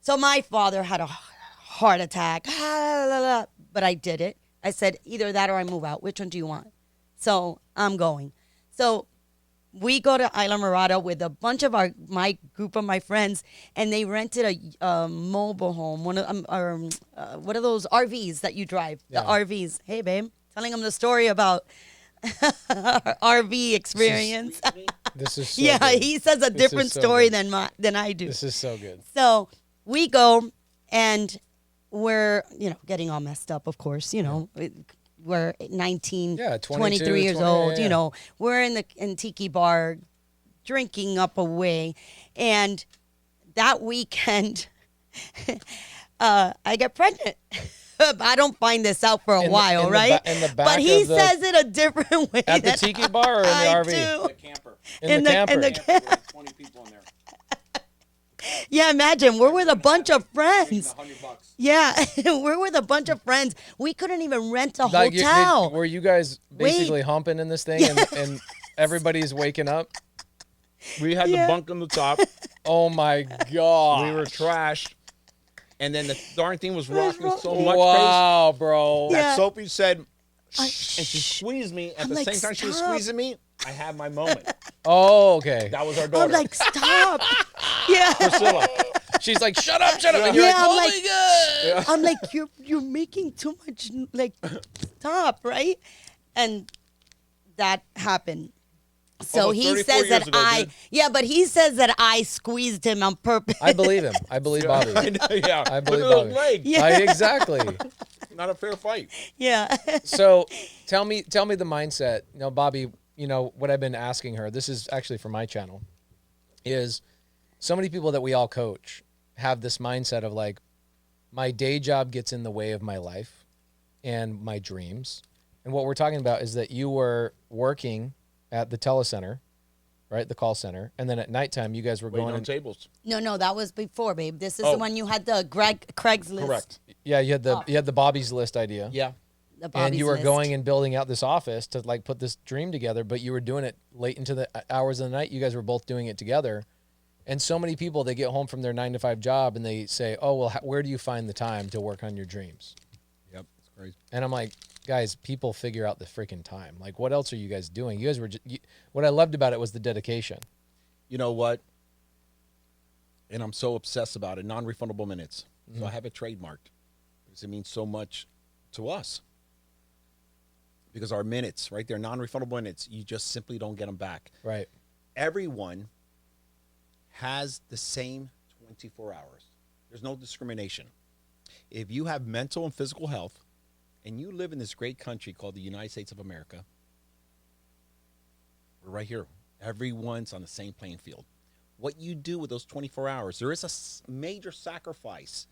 So my father had a heart attack, but I did it. I said, either that or I move out. Which one do you want? So I'm going. So we go to Isla Morada with a bunch of my group of my friends, and they rented a mobile home, one of what are those RVs that you drive? Yeah. The RVs. Hey, babe, telling them the story about RV experience. This is so Yeah, good. he says a This is different so story good. than I do. This is so good. So we go, and we're, getting all messed up, of course, we're 19, Yeah, 23 years 20, old, yeah. we're in Tiki Bar drinking up away. And that weekend, I get pregnant. I don't find this out for a while, in the right? in the back but he of the- says it a different way. At the than Tiki Bar or in the I RV? do. The camper. In the camper. in the Camper with 20 people in there. Yeah, imagine, we're with a bunch of Paying friends. $100. Yeah, we're with a bunch of friends. We couldn't even rent a Like, hotel. were you guys basically humping in this thing and everybody's waking up? We had Yeah. the bunk on the top. Oh my God. We were trashed. And then the darn thing was rocking so much, Wow, bro. Pace, Yeah. that Sophie said, I- and she squeezed me. At I'm the like, same time she was "Stop." squeezing me, I had my moment. Oh, okay. That was our daughter. I'm like, stop. Yeah. Priscilla. She's like, shut up. And you're Yeah, like, I'm oh like- my God. I'm like, you're making too much, like, stop, right? And that happened. So Almost he 34 says years that ago, dude. but he says that I squeezed him on purpose. I believe him. I believe Bobby. Yeah. I believe Look at Bobby. those legs. Yeah. Exactly. Not a fair fight. Yeah. So tell me the mindset. Bobby, what I've been asking her, this is actually for my channel, is so many people that we all coach have this mindset of like, my day job gets in the way of my life and my dreams. And what we're talking about is that you were working at the telecenter, right? The call center. And then at nighttime, you guys were Waiting going on in. tables. No, that was before, babe. This is Oh. the one you had the Craigslist. Correct. Yeah, you had the Bobby's List idea. Yeah. The And Bobby's you were List. going and building out this office to like put this dream together, but you were doing it late into the hours of the night. You guys were both doing it together. And so many people, they get home from their 9-to-5 job and they say, oh, well, where do you find the time to work on your dreams? Yep. It's crazy. And I'm like, guys, people figure out the freaking time. Like, what else are you guys doing? You guys were what I loved about it was the dedication. You know what? And I'm so obsessed about it. Non-refundable minutes. So I have it trademarked because it means so much to us. Because our minutes, right? They're non-refundable minutes. You just simply don't get them back. Right. Everyone has the same 24 hours. There's no discrimination. If you have mental and physical health and you live in this great country called the United States of America, we're right here. Everyone's on the same playing field. What you do with those 24 hours, there is a major sacrifice.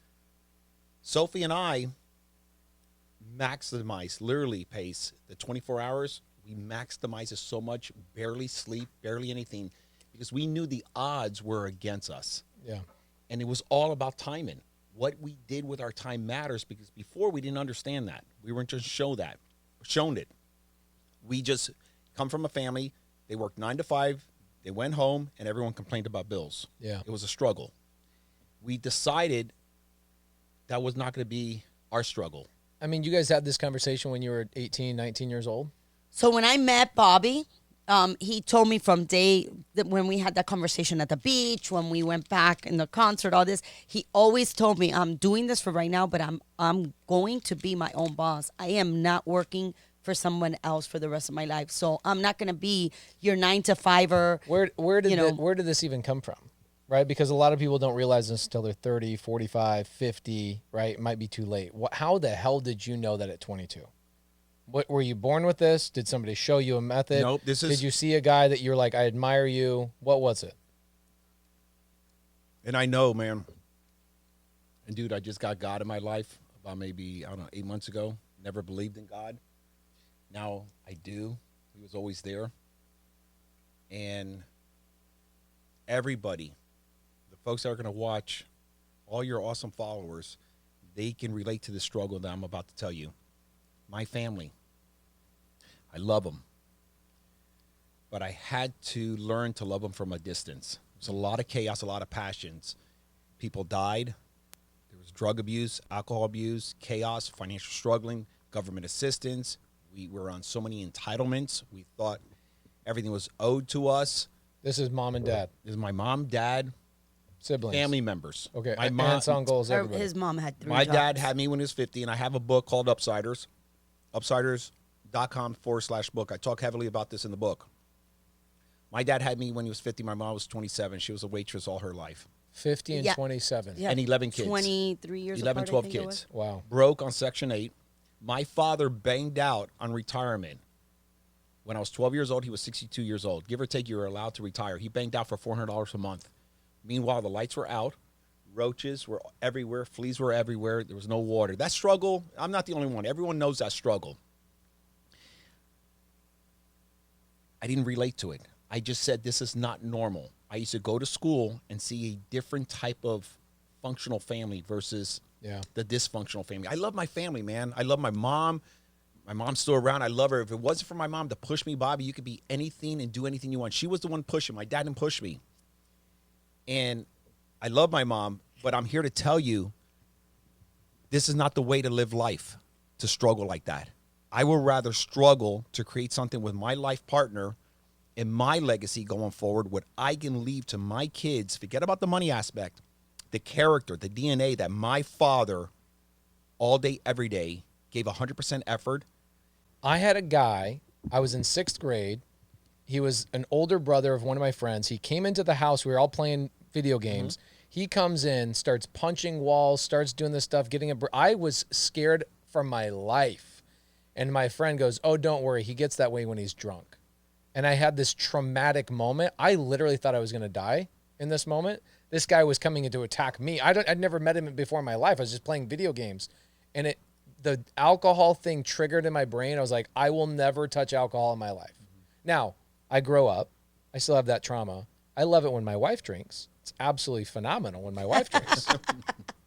Sophie and I maximize, literally, Pace, the 24 hours. We maximize it so much, barely sleep, barely anything, because we knew the odds were against us. Yeah. And it was all about timing. What we did with our time matters, because before we didn't understand that. We weren't just shown it. We just come from a family. They worked 9 to 5. They went home, and everyone complained about bills. Yeah. It was a struggle. We decided that was not going to be our struggle. I mean, you guys had this conversation when you were 18, 19 years old? So when I met Bobby, he told me from when we had that conversation at the beach, when we went back in the concert, all this, he always told me, I'm doing this for right now, but I'm going to be my own boss. I am not working for someone else for the rest of my life. So I'm not going to be your 9-to-5er. Where did this even come from? Right? Because a lot of people don't realize this until they're 30, 45, 50, right? It might be too late. How the hell did you know that at 22? What, were you born with this? Did somebody show you a method? Nope. Did you see a guy that you're like, I admire you? What was it? And I know, man. And dude, I just got God in my life about maybe, I don't know, 8 months ago. Never believed in God. Now I do. He was always there. And everybody, the folks that are going to watch, all your awesome followers, they can relate to the struggle that I'm about to tell you. My family, I love them. But I had to learn to love them from a distance. There's a lot of chaos, a lot of passions. People died. There was drug abuse, alcohol abuse, chaos, financial struggling, government assistance. We were on so many entitlements. We thought everything was owed to us. This is mom and dad. This is my mom, dad, Siblings. family members. Okay. My mom, Aunts, uncles, everybody. His mom had 3 my jobs. dad had me when he was 50, and I have a book called Upsiders, upsiders.com/book. I talk heavily about this in the book. My dad had me when he was 50. My mom was 27. She was a waitress all her life. 50 and Yeah. 27. Yeah, And 11 kids. 23 years 11, apart, 12 I think it kids. Wow. Broke on Section 8. My father banged out on retirement. When I was 12 years old, he was 62 years old. Give or take, you were allowed to retire. He banged out for $400 a month. Meanwhile, the lights were out. Roaches were everywhere. Fleas were everywhere. There was no water. That struggle, I'm not the only one. Everyone knows that struggle. I didn't relate to it. I just said, this is not normal. I used to go to school and see a different type of functional family versus the dysfunctional family. I love my family, man. I love my mom. My mom's still around. I love her. If it wasn't for my mom to push me, Bobby, you could be anything and do anything you want. She was the one pushing. My dad didn't push me. And I love my mom, but I'm here to tell you, this is not the way to live life, to struggle like that. I would rather struggle to create something with my life partner and my legacy going forward, what I can leave to my kids. Forget about the money aspect, the character, the DNA that my father all day, every day gave 100% effort. I had a guy, I was in 6th grade. He was an older brother of one of my friends. He came into the house. We were all playing video games. He comes in, starts punching walls, starts doing this stuff, I was scared for my life. And my friend goes, oh, don't worry. He gets that way when he's drunk. And I had this traumatic moment. I literally thought I was going to die in this moment. This guy was coming in to attack me. I'd never met him before in my life. I was just playing video games. And the alcohol thing triggered in my brain. I was like, I will never touch alcohol in my life. Now, I grow up. I still have that trauma. I love it when my wife drinks. It's absolutely phenomenal when my wife drinks.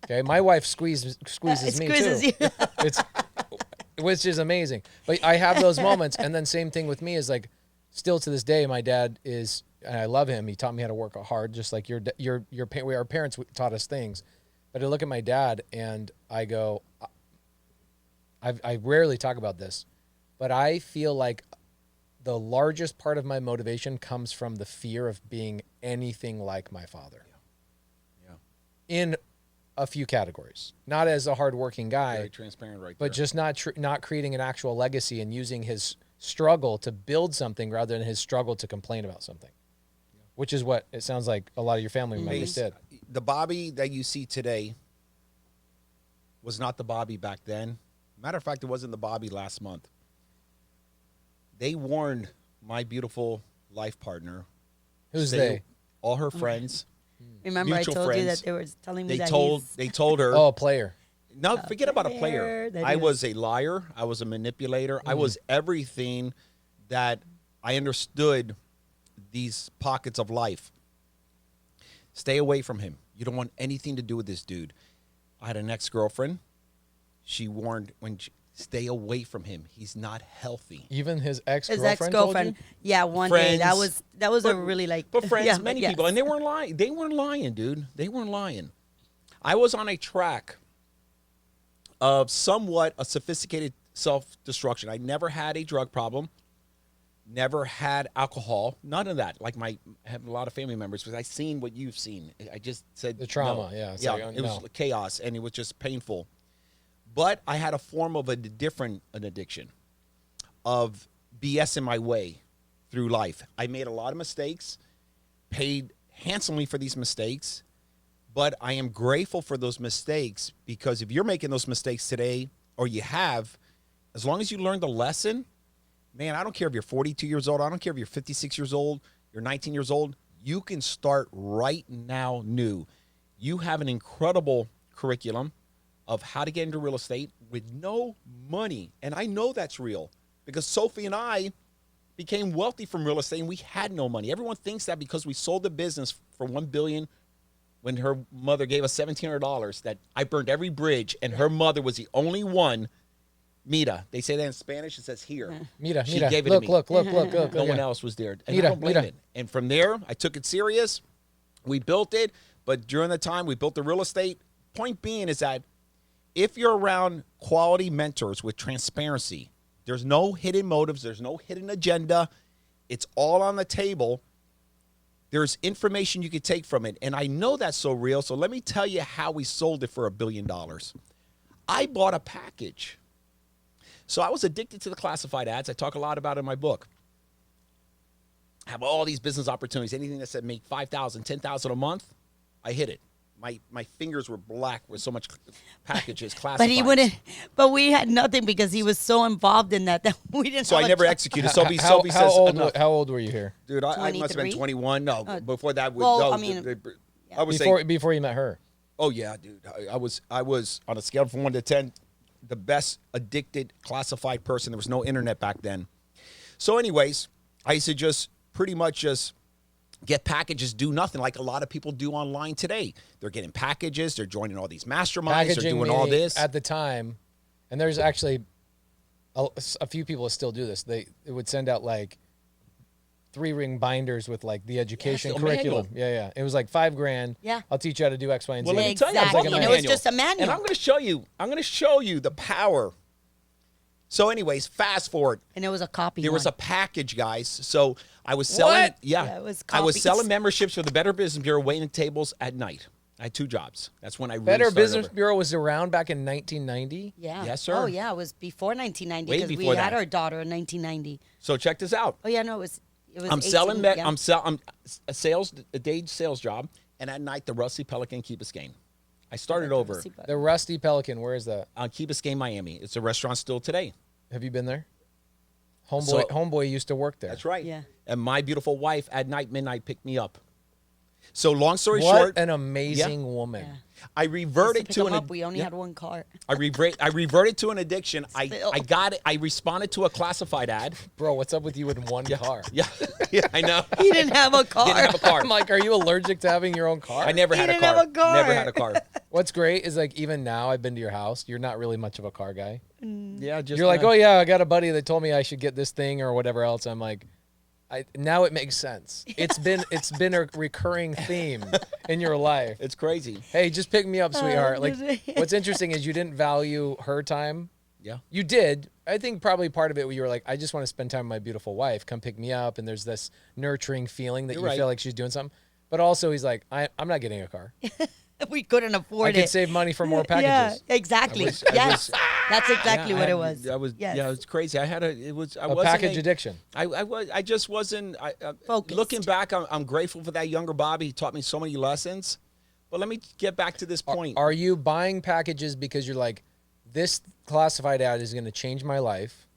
Okay, my wife squeezes me squeezes too. you. Which is amazing. But I have those moments, and then same thing with me is like, still to this day, my dad is, and I love him. He taught me how to work hard, just like our parents taught us things. But I look at my dad and I go, I rarely talk about this, but I feel like the largest part of my motivation comes from the fear of being anything like my father. Yeah. In a few categories, not as a hardworking guy, Very transparent right but there. just not creating an actual legacy and using his struggle to build something rather than his struggle to complain about something, which is what it sounds like a lot of your family members did. The Bobby that you see today was not the Bobby back then. Matter of fact, it wasn't the Bobby last month. They warned my beautiful life partner. Who's they? All her friends. Remember, Mutual I told you friends. that they were telling me They that told her. Oh, a player. No, forget about a player. player that I is- was a liar. I was a manipulator. I was everything that I understood these pockets of life. Stay away from him. You don't want anything to do with this dude. I had an ex-girlfriend. She warned stay away from him. He's not healthy. Even his his ex-girlfriend. ex-girlfriend. Yeah, one day that Friends. was But- a really like. But friends, yeah, many yes. people, and they weren't lying. They weren't lying, dude. They weren't lying. I was on a track of somewhat a sophisticated self-destruction. I never had a drug problem, never had alcohol, none of that. Like I have a lot of family members because I seen what you've seen. I just said The trauma, no. yeah. It's Yeah, like, it was no. chaos, and it was just painful. But I had a form of an addiction of BS in my way through life. I made a lot of mistakes, paid handsomely for these mistakes, but I am grateful for those mistakes because if you're making those mistakes today, or you have, as long as you learn the lesson, man, I don't care if you're 42 years old. I don't care if you're 56 years old, you're 19 years old. You can start right now new. You have an incredible curriculum of how to get into real estate with no money. And I know that's real because Sophie and I became wealthy from real estate and we had no money. Everyone thinks that because we sold the business for $1 billion when her mother gave us $1,700 that I burned every bridge and her mother was the only one. Mira. They say that in Spanish. It says here. Mira, She mira. gave it Look, to me. look. No one yeah. else was there. And Mira, I don't blame mira. it. And from there, I took it serious. We built it. But during the time, we built the real estate. Point being is that if you're around quality mentors with transparency, there's no hidden motives. There's no hidden agenda. It's all on the table. There's information you can take from it. And I know that's so real. So let me tell you how we sold it for $1 billion. I bought a package. So I was addicted to the classified ads. I talk a lot about it in my book. I have all these business opportunities. Anything that said make $5,000, $10,000 a month, I hit it. My fingers were black with so much packages, classified. But he wouldn't. But we had nothing because he was so involved in that we didn't. So have I a never job. executed. Sophie says enough. How old were you here? Dude, I must have been 23? 21. No, before that. well, no, I mean, I was Before you met her. oh yeah, dude. I was on a scale from 1 to 10, the best addicted classified person. There was no internet back then. So, anyways, I used to just pretty much just get packages, do nothing like a lot of people do online today. They're getting packages, they're joining all these masterminds, they're doing all this. At the time, and there's actually a few people that still do this. They would send out like 3-ring binders with like the education a curriculum. manual. Yeah. It was like $5,000. Yeah. I'll teach you how to do X, Y, and Z. Well, let me tell you, Exactly. it's like a And it was manual. just a manual. And I'm going to show you the power. So, anyways, fast forward. And it was a copy. There was a one. package, guys. So I was selling. What? Yeah, it was I was copies. selling memberships for the Better Business Bureau, waiting tables at night. I had 2 jobs. That's when I really Better started Business over. Bureau was around back in 1990. Yeah. Yes, sir. Oh yeah, it was before 1990 Way because we before had that. our daughter in 1990. So check this out. Oh yeah, no, it was. I'm selling. 18, yeah. I'm a day sales job, and at night the Rusty Pelican Key Biscayne. I started over The Rusty Pelican, where is that? on Key Biscayne, Miami. It's a restaurant still today. Have you been there? Homeboy, So- homeboy used to work there. That's right. Yeah. And my beautiful wife at night, midnight, picked me up. So long story What short, an amazing woman. Yeah. I reverted pick to them an. up, we only yeah. had one car. I reverted to an addiction. Still. I got it. I responded to a classified ad. Bro, what's up with you in one car? Yeah, yeah, I know. He didn't have a car. Didn't have a car. I'm like, are you allergic to having your own car? I never He had a didn't car. have a car. Never had a car. What's great is like even now I've been to your house. You're not really much of a car guy. Yeah, just You're like, oh yeah, I got a buddy that told me I should get this thing or whatever else. I'm like, now it makes sense. It's been a recurring theme in your life. it's crazy. Hey, just pick me up, sweetheart. Like, does it? what's interesting is you didn't value her time. Yeah. You did. I think probably part of it where you were like, I just want to spend time with my beautiful wife. Come pick me up. And there's this nurturing feeling that You're you right. feel like she's doing something. But also he's like, I'm not getting a car. We couldn't afford I it. could save money for more packages. Yeah, exactly. I was- yes, that's exactly Yeah, what I it had- was. I was. Yes. Yeah, it was crazy. I had a. It was. I A wasn't package addiction. I just wasn't. Focused. Looking back, I'm grateful for that younger Bobby. He taught me so many lessons. But let me get back to this point. Are you buying packages because you're like, this classified ad is going to change my life,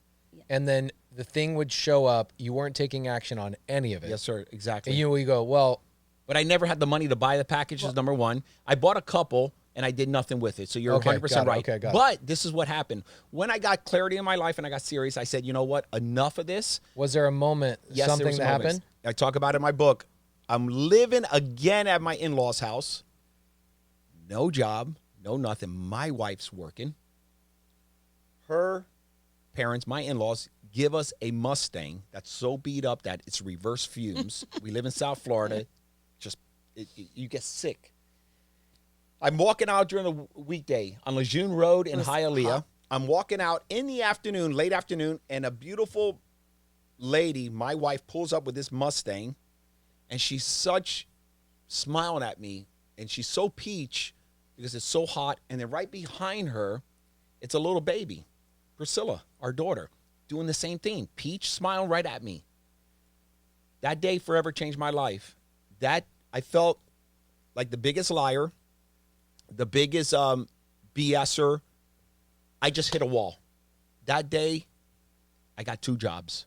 and then the thing would show up, you weren't taking action on any of it. Yes, sir. Exactly. And you go, well, But I never had the money to buy the packages, number one. I bought a couple, and I did nothing with it. So you're Okay, 100% got it, right. okay, got it. But this is what happened. When I got clarity in my life and I got serious, I said, you know what? Enough of this. was there a moment, Yes, there something was that moments. happened? I talk about it in my book. I'm living again at my in-laws' house. No job, no nothing. My wife's working. Her parents, my in-laws, give us a Mustang that's so beat up that it's reverse fumes. We live in South Florida. You get sick. I'm walking out during the weekday on Lejeune Road in was Hialeah. hot. I'm walking out in the afternoon, late afternoon, and a beautiful lady, my wife, pulls up with this Mustang, and she's such smiling at me, and she's so peach because it's so hot. And then right behind her, it's a little baby, Priscilla, our daughter, doing the same thing. Peach smiling right at me. That day forever changed my life. That I felt like the biggest liar, the biggest BSer. I just hit a wall. That day, I got 2 jobs.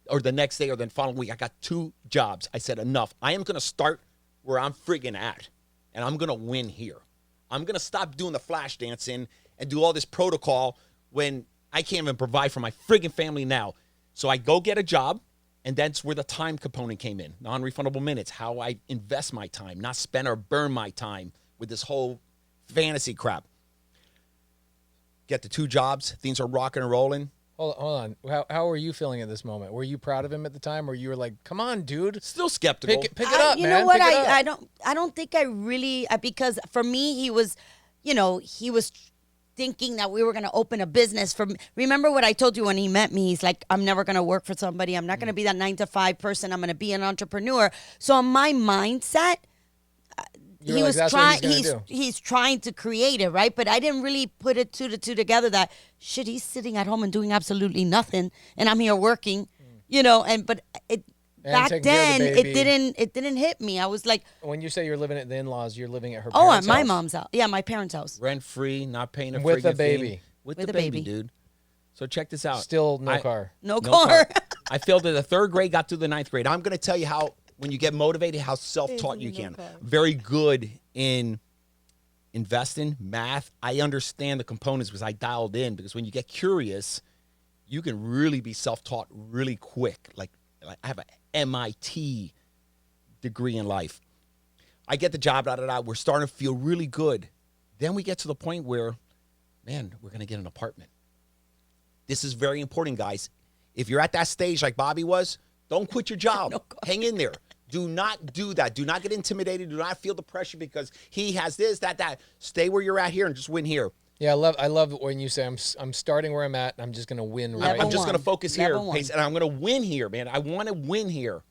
Or the next day or the following week, I got 2 jobs. I said, enough. I am going to start where I'm friggin' at, and I'm going to win here. I'm going to stop doing the flash dancing and do all this protocol when I can't even provide for my friggin' family now. So I go get a job, and that's where the time component came in. Non-refundable minutes, how I invest my time, not spend or burn my time with this whole fantasy crap. Get the 2 jobs. Things are rocking and rolling. Hold on. How were you feeling at this moment? Were you proud of him at the time, or you were like, "Come on, dude, Still skeptical. pick it up, You man. know what? Pick it up." I don't think I really, because for me, he was, he was thinking that we were going to open a business. Remember what I told you when he met me? He's like, I'm never going to work for somebody. I'm not going to be that 9-to-5 person. I'm going to be an entrepreneur. So in my mindset, You were he like, was "That's what trying. he's gonna do." He's trying to create it, right? But I didn't really put it 2 to 2 together. That shit, he's sitting at home and doing absolutely nothing, and I'm here working, but it And back taking care of then the baby. it didn't hit me. I was like, When you say you're living at the in-laws, you're living at her oh, parents' at my house? mom's house. Yeah, my parents' house. Rent-free, not paying a With friggin' the baby. thing. With With the the baby, baby. dude. So check this out. Still no I- car. No No car. car. I failed at the 3rd grade, got through the 9th grade. I'm going to tell you how, when you get motivated, how self-taught you can. Very good in investing, math. I understand the components because I dialed in, because when you get curious, you can really be self-taught really quick. Like I have an MIT degree in life. I get the job, we're starting to feel really good. Then we get to the point where, man, we're going to get an apartment. This is very important, guys. If you're at that stage like Bobby was, don't quit your job. Hang in there. Do not do that. Do not get intimidated. Do not feel the pressure because he has this, that. Stay where you're at here and just win here. Yeah, I love it when you say I'm starting where I'm at. And I'm just gonna win right. Level I'm just one. going to focus here, Level one. Pace, and I'm going to win here, man. I want to win here.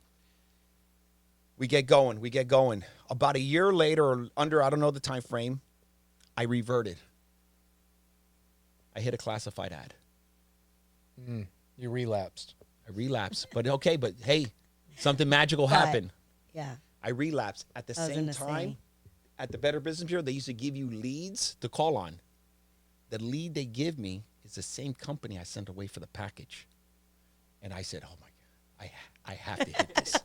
We get going. About a year later or under, I don't know the time frame, I reverted. I hit a classified ad. You relapsed. I relapsed. But hey, something magical But- happened. Yeah. I relapsed. At the I was same gonna time, say. at the Better Business Bureau, they used to give you leads to call on. The lead they give me is the same company I sent away for the package. And I said, oh, my God, I have to hit this.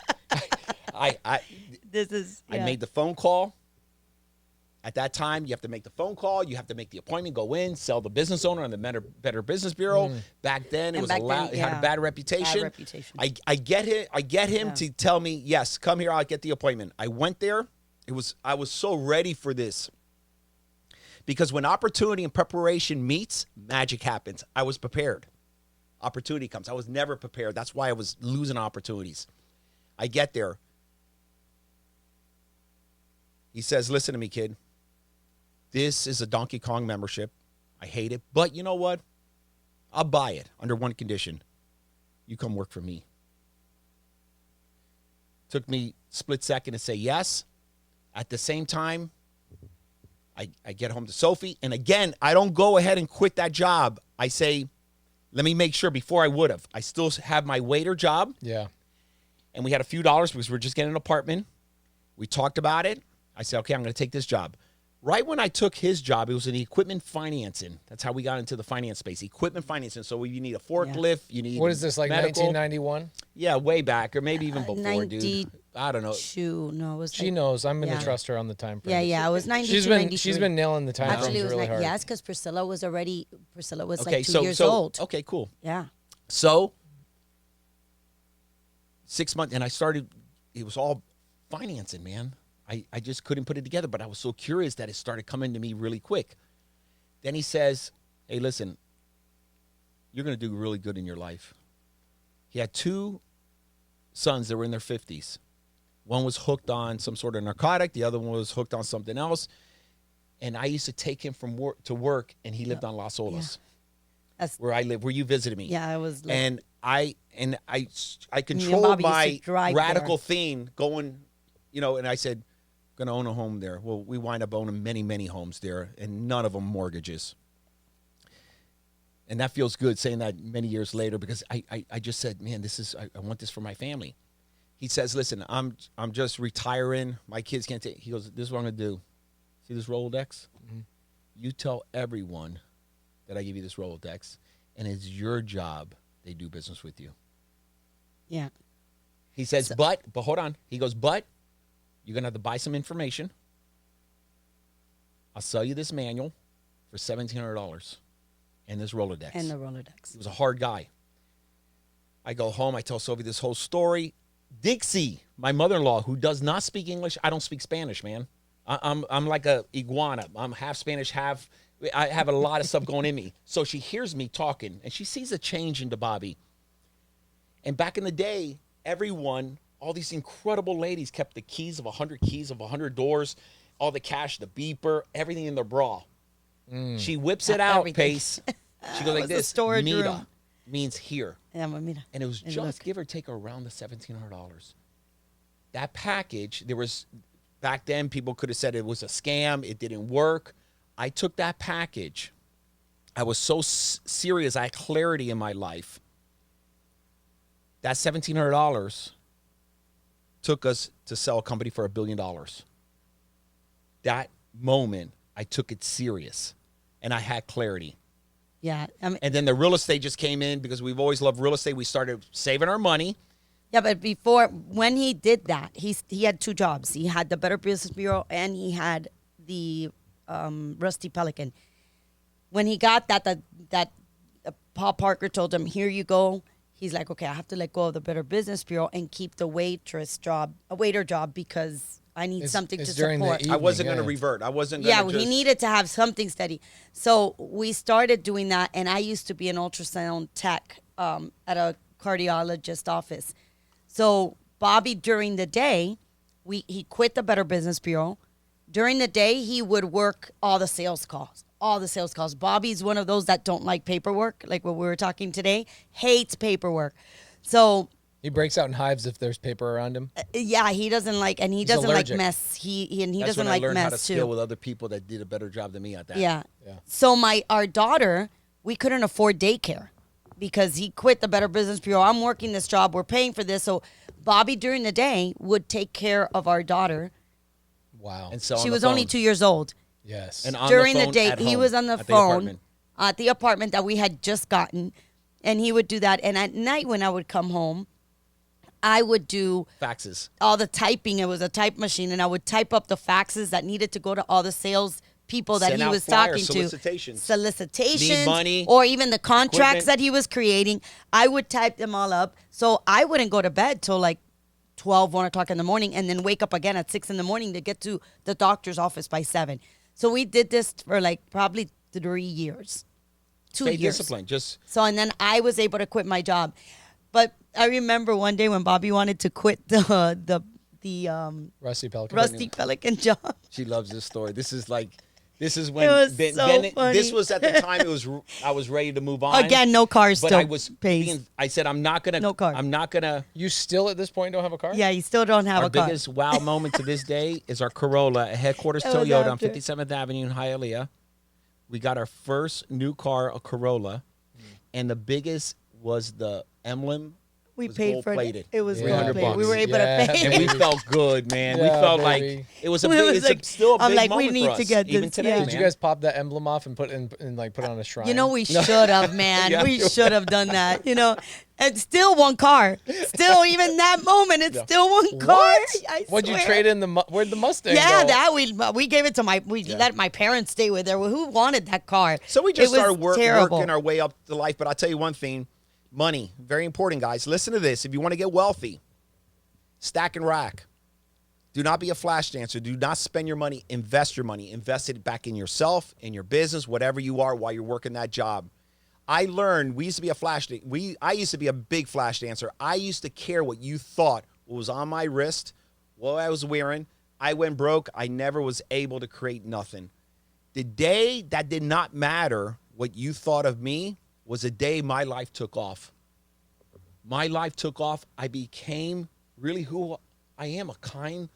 This is. I made the phone call. At that time, you have to make the phone call. You have to make the appointment, go in, sell the business owner on the Better Business Bureau. Back then, it And was back then, it had a bad reputation. Bad reputation. I get him Yeah. to tell me, yes, come here, I'll get the appointment. I went there. I was so ready for this. Because when opportunity and preparation meets, magic happens. I was prepared. Opportunity comes. I was never prepared. That's why I was losing opportunities. I get there. He says, listen to me, kid. This is a Donkey Kong membership. I hate it. But you know what? I'll buy it under one condition. You come work for me. Took me a split second to say yes. At the same time, I get home to Sophie. And again, I don't go ahead and quit that job. I say, let me make sure before I would have. I still have my waiter job. Yeah. And we had a few dollars because we were just getting an apartment. We talked about it. I said, okay, I'm going to take this job. Right when I took his job, it was in equipment financing. That's how we got into the finance space. Equipment financing. So you need a forklift. You need What is this, like medical. 1991? Yeah, way back, or maybe even before, dude. I don't know. No, it was. She knows. I'm going to Yeah. trust her on the time frame. Yeah, I was 92, She's been 93. nailing the time Actually, it frames was really like hard. yes, because Priscilla was Okay, like 2 years old. Okay, cool. Yeah. So 6 months, and I started. It was all financing, man. I just couldn't put it together, but I was so curious that it started coming to me really quick. Then he says, hey, listen, you're going to do really good in your life. He had 2 sons that were in their 50s. One was hooked on some sort of narcotic. The other one was hooked on something else. And I used to take him from work to work, and he lived on Las Olas, That's- where I live, where you visited me. Yeah, I was. Like, And I Bobby controlled used to my drive radical there. theme going, you know, and I said, gonna own a home there. Well, we wind up owning many, many homes there, and none of them mortgages. And that feels good saying that many years later, because I just said, man, I want this for my family. He says, listen, I'm just retiring. My kids can't take. He goes, this is what I'm gonna do. See this Rolodex? Mm-hmm. You tell everyone that I give you this Rolodex, and it's your job they do business with you. yeah. He says, but hold on. He goes, but you're gonna have to buy some information. I'll sell you this manual for $1,700 and this Rolodex. And the Rolodex. He was a hard guy. I go home. I tell Sophie this whole story. Dixie, my mother-in-law, who does not speak English. I don't speak Spanish, man. I'm like a iguana. I'm half Spanish, half. I have a lot of stuff going in me. So she hears me talking, and she sees a change into Bobby. And back in the day, everyone, all these incredible ladies, kept the keys of 100 keys of 100 doors, all the cash, the beeper, everything in their bra. She whips it out, Everything. Pace. She goes like was a this. storage Mira room. means here. Yeah, mira. And it was And just look. give or take around the $1,700. That package, there was, back then people could have said it was a scam. It didn't work. I took that package. I was so serious. I had clarity in my life. That $1,700 took us to sell a company for $1 billion. That moment, I took it serious, and I had clarity. Yeah. I mean, And then the real estate just came in because we've always loved real estate. We started saving our money. yeah, but before, when he did that, he had two jobs. He had the Better Business Bureau and he had the Rusty Pelican. When he got that Paul Parker told him, here you go. He's like, okay, I have to let go of the Better Business Bureau and keep the waiter job because I need It's- something it's to during the support. evening, I wasn't going to yeah. revert. I wasn't going to Yeah, he needed to have something steady. So we started doing that, and I used to be an ultrasound tech at a cardiologist office. So Bobby, during the day, he quit the Better Business Bureau. During the day, he would work all the sales calls. Bobby's one of those that don't like paperwork, like what we were talking today, hates paperwork. So He breaks out in hives if there's paper around him. yeah, he doesn't like, and he He's doesn't allergic. like mess. He That's doesn't when like I learned how to mess scale too. with other people that did a better job than me at that. Yeah. Yeah. So our daughter, we couldn't afford daycare because he quit the Better Business Bureau. I'm working this job. We're paying for this. So Bobby during the day would take care of our daughter. Wow. And so She on was the only phone. 2 years old. Yes. And on During the, the phone day, at he home, was on the at phone apartment. at the apartment that we had just gotten. And he would do that. And at night when I would come home, I would do Faxes. all the typing. It was a type machine, and I would type up the faxes that needed to go to all the sales people that Send he out was flyers, talking solicitations. to. Solicitations. Need money, or even the contracts equipment. that he was creating. I would type them all up. So I wouldn't go to bed till like 12, 1 o'clock in the morning, and then wake up again at 6 in the morning to get to the doctor's office by 7. So we did this for like probably 3 years. 2 Stay years. disciplined. Just So, and then I was able to quit my job. But I remember one day when Bobby wanted to quit the Rusty Pelican. Rusty Pelican job. she loves this story. This is when was so funny. this was at the time I was ready to move on. Again, no cars But still. I was Pace. I said I'm not gonna No car. I'm not gonna You still at this point don't have a car? Yeah, you still don't have our a car. biggest wow moment to this day is our Corolla at headquarters That was Toyota on after. 57th Avenue in Hialeah. We got our first new car, a Corolla, and the biggest was the emblem. We was paid for gold-plated. it. It was Yeah, gold plated. We were able yeah, to pay. And we felt good, man. we Yeah, felt baby. like it was a We big, was it's like- still a I'm big like, we moment need for us, to get even this, today, yeah. man. Did you guys pop that emblem off and put it on a shrine? You know, we should have, man. Yeah. We should have done that. You know, and still one car. Still, even that moment, it's still one car. I What'd you swear. trade in where'd the Mustang Yeah, go? that we gave it to we let my parents stay with her. Who wanted that car? So we just It was started terrible. working our way up to life. But I'll tell you one thing, money, very important, guys. Listen to this. If you want to get wealthy, stack and rack. Do not be a flash dancer. Do not spend your money. Invest your money. Invest it back in yourself, in your business, whatever you are while you're working that job. I learned I used to be a big flash dancer. I used to care what you thought, what was on my wrist, what I was wearing. I went broke. I never was able to create nothing. The day that did not matter what you thought of me was the day my life took off. My life took off. I became really who I am, a kind,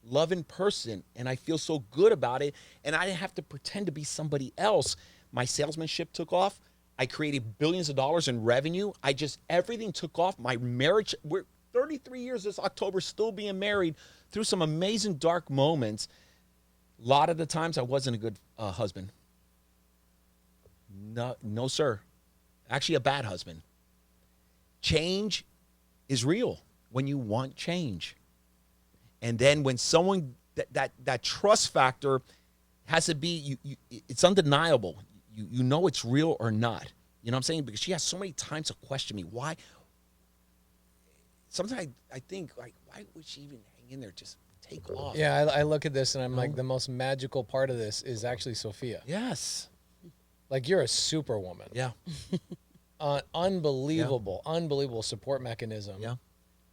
loving person, and I feel so good about it. And I didn't have to pretend to be somebody else. My salesmanship took off. I created billions of dollars in revenue. Everything took off. My marriage, we're 33 years this October, still being married through some amazing dark moments. A lot of the times I wasn't a good husband. No, sir. Actually, a bad husband. Change is real when you want change. And then when someone, that trust factor has to be, it's undeniable. You know it's real or not. You know what I'm saying? Because she has so many times to question me. Why? Sometimes I think, like, why would she even hang in there? Just take off. Yeah, I look at this and I'm like, the most magical part of this is actually Sofia. Yes. Like, you're a superwoman. Yeah. Unbelievable support mechanism. Yeah.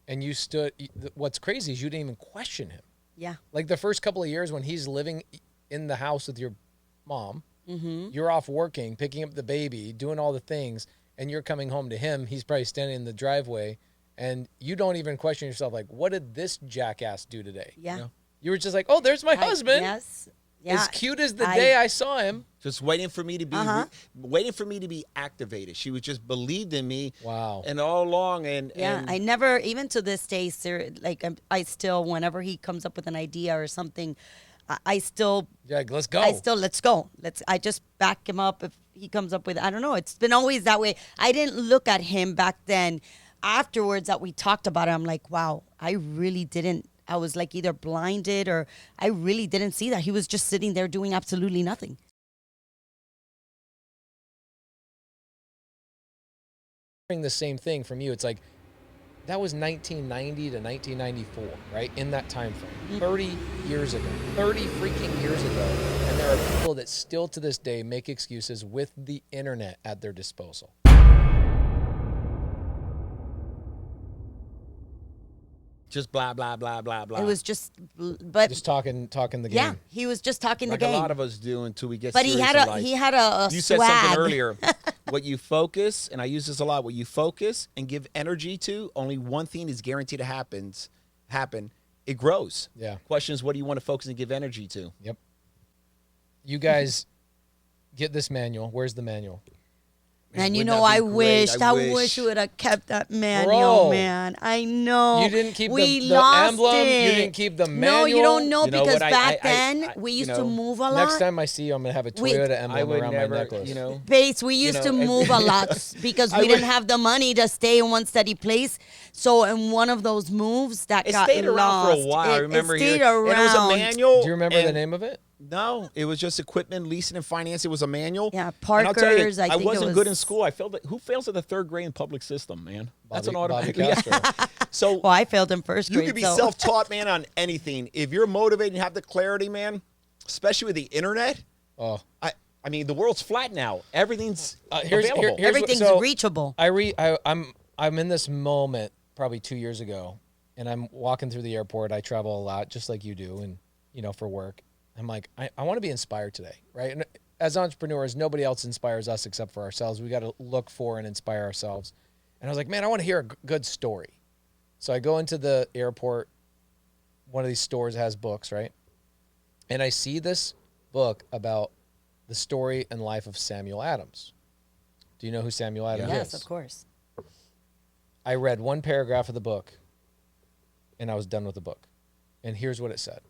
And you stood, what's crazy is you didn't even question him. Yeah. Like the first couple of years when he's living in the house with your mom, Mm-hmm. you're off working, picking up the baby, doing all the things, and you're coming home to him. He's probably standing in the driveway, and you don't even question yourself, like, what did this jackass do today? Yeah. You were just like, oh, there's my husband. Yes. Yeah. As cute as the day I saw him. Just waiting for me to be activated. She was just believed in me. Wow. And all along, and I never, even to this day, sir, like I still, whenever he comes up with an idea or something, I still, Yeah, let's go. let's go. I just back him up if he comes up with, I don't know. It's been always that way. I didn't look at him back then. Afterwards that we talked about it, I'm like, wow, I really didn't. I was like either blinded or I really didn't see that. He was just sitting there doing absolutely nothing. The same thing from you. It's like, that was 1990 to 1994, right? In that time frame, 30 years ago, 30 freaking years ago. And there are people that still to this day make excuses with the internet at their disposal. just blah, blah, blah, blah, blah. It was just, but Just talking the game. yeah, he was just talking like the game. a lot of us do until we get But serious he had in a life. he had a You swag. said something earlier. What you focus, and I use this a lot, what you focus and give energy to, only one thing is guaranteed to happen. It grows. Yeah. Question is, what do you want to focus and give energy to? Yep. You guys get this manual. Where's the manual? And you wouldn't know, that be I great? wished, I wish you would have kept that manual, Bro. man. I know. You didn't keep we the lost emblem. It. You didn't keep the No, you manual. don't know You know because what? back I- then we used to move a lot. Next time I see you, I'm gonna have a We- Toyota I emblem would around never, my necklace. you know. Pace, we used to know, move a lot because we didn't have the money to stay in one steady place. So in one of those moves that It got stayed around lost, for a while. I remember it stayed you. around. And it was a manual. Do you remember the and- name of it? No, it was just equipment, leasing, and finance. It was a manual. Yeah, And I'll tell you, Parker's, I think it wasn't good in was- school. I failed. Who fails at the third grade in public system, man? That's an Bobby automatic. Castro. So Well, I failed in first you grade. could be so. self-taught, man, on anything. If you're motivated and have the clarity, man, especially with the internet. Oh, I mean, the world's flat now. Everything's here's available. what- Everything's so- reachable. I'm in this moment probably 2 years ago, and I'm walking through the airport. I travel a lot, just like you do, and for work. I'm like, I want to be inspired today, right? And as entrepreneurs, nobody else inspires us except for ourselves. We got to look for and inspire ourselves. And I was like, man, I want to hear a good story. So I go into the airport. One of these stores has books, right? And I see this book about the story and life of Samuel Adams. Do you know who Samuel Adams Yes, is? of course. I read one paragraph of the book, and I was done with the book. And here's what it said.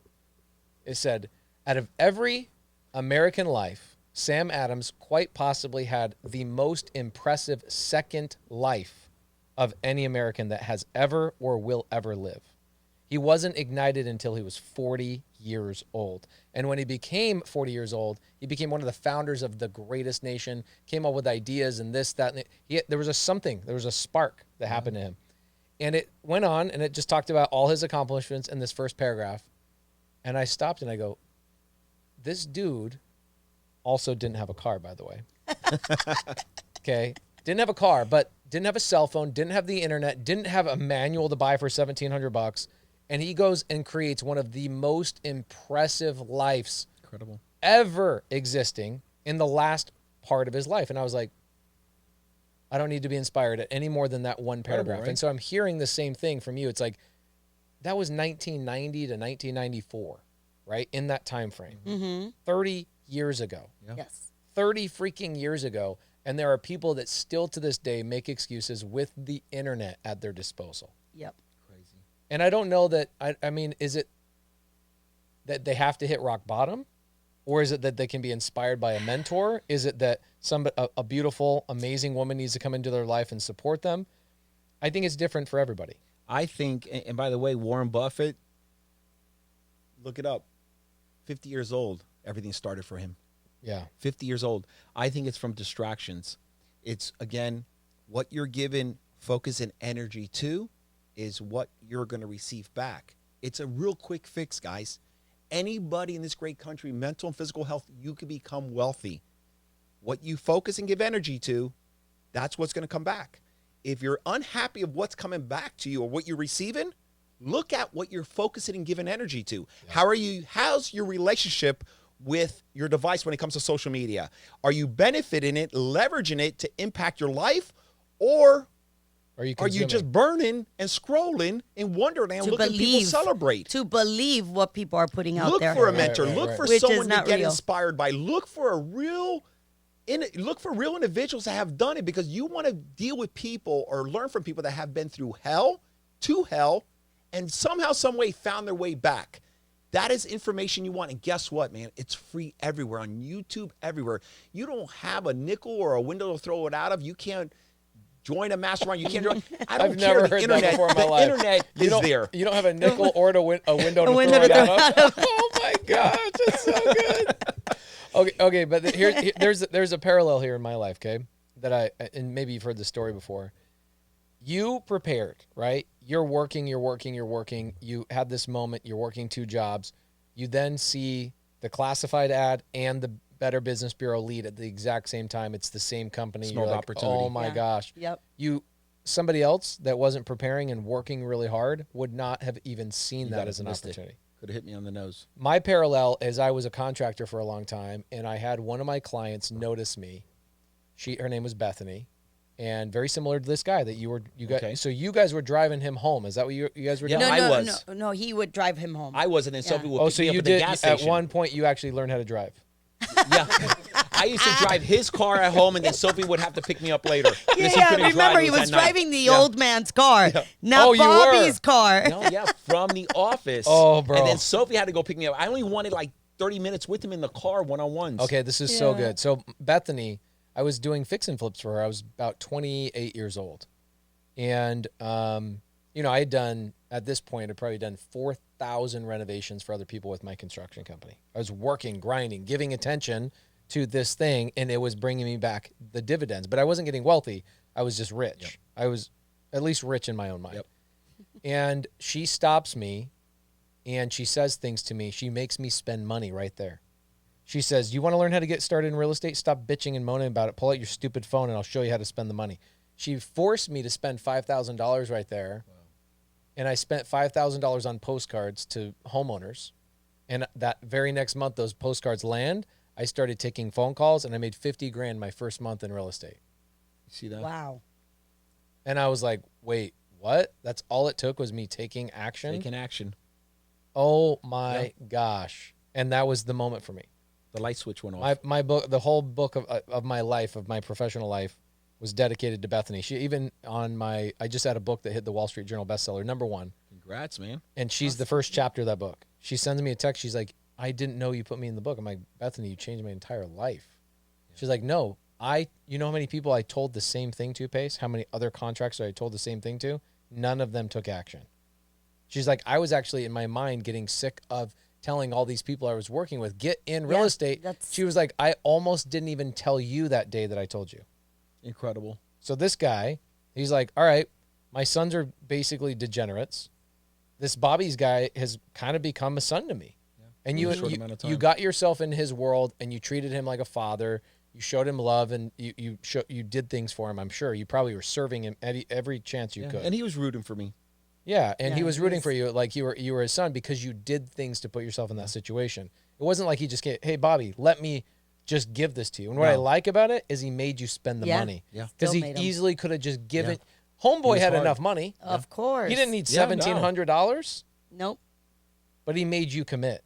It said, out of every American life, Sam Adams quite possibly had the most impressive second life of any American that has ever or will ever live. He wasn't ignited until he was 40 years old. And when he became 40 years old, he became one of the founders of the greatest nation, came up with ideas and this, that, and there was a spark that happened to him. And it went on, and it just talked about all his accomplishments in this first paragraph. And I stopped and I go, this dude also didn't have a car, by the way. Okay? Didn't have a car, but didn't have a cell phone, didn't have the internet, didn't have a manual to buy for $1,700. And he goes and creates one of the most impressive lives Incredible. ever existing in the last part of his life. And I was like, I don't need to be inspired any more than that one paragraph. right? And so I'm hearing the same thing from you. It's like, that was 1990 to 1994, right? In that time frame. Mm-hmm. 30 years ago. Yeah. Yes. 30 freaking years ago. And there are people that still to this day make excuses with the internet at their disposal. Yep. Crazy. And I don't know that, I mean, is it that they have to hit rock bottom? Or is it that they can be inspired by a mentor? Is it that a beautiful, amazing woman needs to come into their life and support them? I think it's different for everybody. I think, and by the way, Warren Buffett, look it up, 50 years old, everything started for him. Yeah. 50 years old. I think it's from distractions. It's, again, what you're given focus and energy to is what you're going to receive back. It's a real quick fix, guys. Anybody in this great country, mental and physical health, you can become wealthy. What you focus and give energy to, that's what's going to come back. If you're unhappy of what's coming back to you or what you're receiving, look at what you're focusing and giving energy to. Yeah. How's your relationship with your device when it comes to social media? Are you benefiting it, leveraging it to impact your life, or are you just burning and scrolling in Wonderland looking people celebrate? To believe what people are putting out there. Look for a mentor. Look for Which someone to get real. inspired by. Look for real individuals that have done it, because you want to deal with people or learn from people that have been through hell, and somehow, some way found their way back. That is information you want. And guess what, man? It's free everywhere, on YouTube, everywhere. You don't have a nickel or a window to throw it out of. You can't join a mastermind. You can't join. I don't I've care. never The heard internet, that before in my the life. internet is there. You don't have a nickel or a window to throw it out of? Oh my gosh, that's so good. Okay, but there's a parallel here in my life, okay? That and maybe you've heard the story before. You prepared, right? You're working. You had this moment. You're working 2 jobs. You then see the classified ad and the Better Business Bureau lead at the exact same time. It's the same company. Small You're like, opportunity. oh my gosh. Yep. Somebody else that wasn't preparing and working really hard would not have even seen that as an opportunity. Could have hit me on the nose. My parallel is I was a contractor for a long time, and I had one of my clients notice me. Her name was Bethany, and very similar to this guy that you guys. Okay. So you guys were driving him home. Is that what you guys were doing? Yeah, I was. No, he would drive him home. I was, and then Sophie would pick so me up you at the did gas at station. one point. You actually learned how to drive. Yeah. I used to drive his car at home, and then Sophie would have to pick me up later. Remember, he was driving the old man's car, not you were. Bobby's car. No, from the office. Oh, bro. And then Sophie had to go pick me up. I only wanted like 30 minutes with him in the car, one-on-ones. Okay, this is so good. So Bethany, I was doing fix and flips for her. I was about 28 years old. And, I had done, at this point, I'd probably done 4,000 renovations for other people with my construction company. I was working, grinding, giving attention to this thing, and it was bringing me back the dividends. But I wasn't getting wealthy. I was just rich. Yep. I was at least rich in my own mind. Yep. And she stops me, and she says things to me. She makes me spend money right there. She says, you want to learn how to get started in real estate? Stop bitching and moaning about it. Pull out your stupid phone, and I'll show you how to spend the money. She forced me to spend $5,000 right there. Wow. And I spent $5,000 on postcards to homeowners. And that very next month, those postcards land. I started taking phone calls, and I made $50,000 my first month in real estate. You see that? Wow. And I was like, wait, what? That's all it took was me taking action? Taking action. Oh, my gosh. And that was the moment for me. The light switch went off. My book, the whole book of my life, of my professional life, was dedicated to Bethany. She even I just had a book that hit the Wall Street Journal bestseller, #1. Congrats, man. And she's the first chapter of that book. She sends me a text. She's like, I didn't know you put me in the book. I'm like, Bethany, you changed my entire life. Yeah. She's like, no, you know how many people I told the same thing to, Pace? How many other contractors I told the same thing to? None of them took action. She's like, I was actually in my mind getting sick of telling all these people I was working with, get in real estate. She was like, I almost didn't even tell you that day that I told you. Incredible. So this guy, he's like, all right, my sons are basically degenerates. This Bobby's guy has kind of become a son to me. Yeah. And you got yourself in his world, and you treated him like a father. You showed him love, and you did things for him, I'm sure. You probably were serving him every chance you could. And he was rooting for me. Yeah, and he was rooting for you like you were his son, because you did things to put yourself in that situation. It wasn't like he just came, hey, Bobby, let me just give this to you. And what I No. like about it is he made you spend the Yeah. money. Yeah. Because Still he made 'em. easily could have just given. He Homeboy was had hard. enough money. Of course. He didn't need Yeah, no. $1,700, Nope. but he made you commit.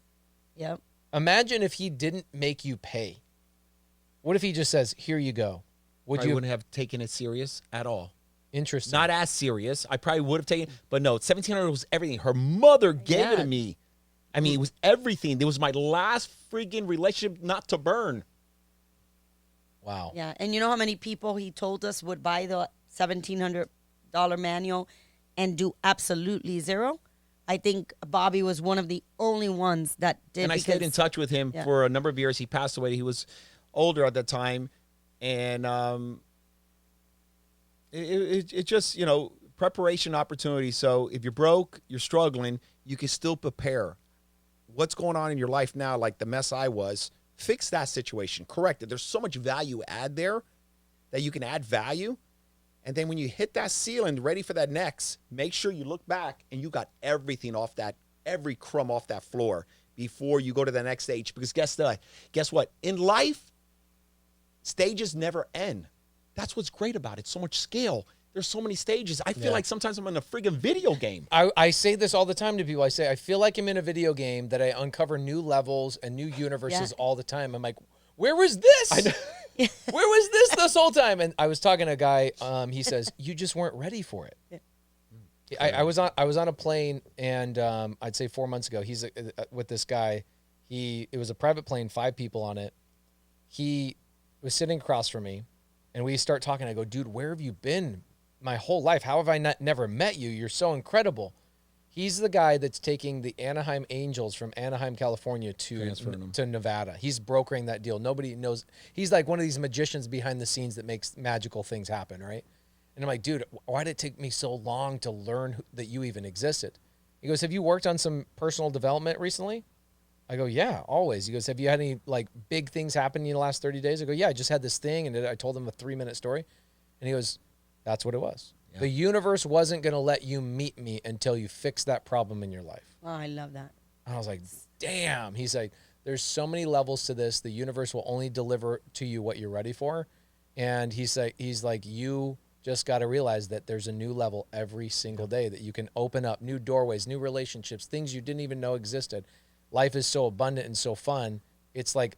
Yep. Imagine if he didn't make you pay. What if he just says, here you go? Would Probably you? wouldn't have taken it serious at all. Interesting. Not as serious. I probably would have taken, but no, 1,700 was everything. Her mother gave it Yeah. to me. I mean, it was everything. It was my last freaking relationship not to burn. Wow. Yeah. And you know how many people he told us would buy the $1,700 manual and do absolutely zero? I think Bobby was one of the only ones that did. And I stayed in because- touch with him Yeah. for a number of years. He passed away. He was older at that time. And it just, preparation opportunity. So if you're broke, you're struggling, you can still prepare. What's going on in your life now, like the mess I was, fix that situation, correct it. There's so much value add there that you can add value. And then when you hit that ceiling, ready for that next, make sure you look back and you got everything off that, every crumb off that floor before you go to the next stage. Because guess what? In life, stages never end. That's what's great about it. So much scale. There's so many stages. I feel Yeah. like sometimes I'm in a friggin' video game. I say this all the time to people. I say, I feel like I'm in a video game that I uncover new levels and new universes all the time. I'm like, where was this? Where was this whole time? And I was talking to a guy. He says, you just weren't ready for it. I was on a plane, and I'd say 4 months ago, he's with this guy. It was a private plane, 5 people on it. He was sitting across from me, and we start talking. I go, dude, where have you been my whole life? How have I never met you? You're so incredible. He's the guy that's taking the Anaheim Angels from Anaheim, California Transferring them. to Nevada. He's brokering that deal. Nobody knows. He's like one of these magicians behind the scenes that makes magical things happen, right? And I'm like, dude, why did it take me so long to learn that you even existed? He goes, have you worked on some personal development recently? I go, yeah, always. He goes, have you had any like big things happen in the last 30 days? I go, yeah, I just had this thing, and I told him a 3-minute story. And he goes, that's what it was. Yeah. The universe wasn't going to let you meet me until you fix that problem in your life. Oh, I love that. And I was like, damn. He's like, there's so many levels to this. The universe will only deliver to you what you're ready for. And he's like, you just got to realize that there's a new level every single day that you can open up, new doorways, new relationships, things you didn't even know existed. Life is so abundant and so fun. It's like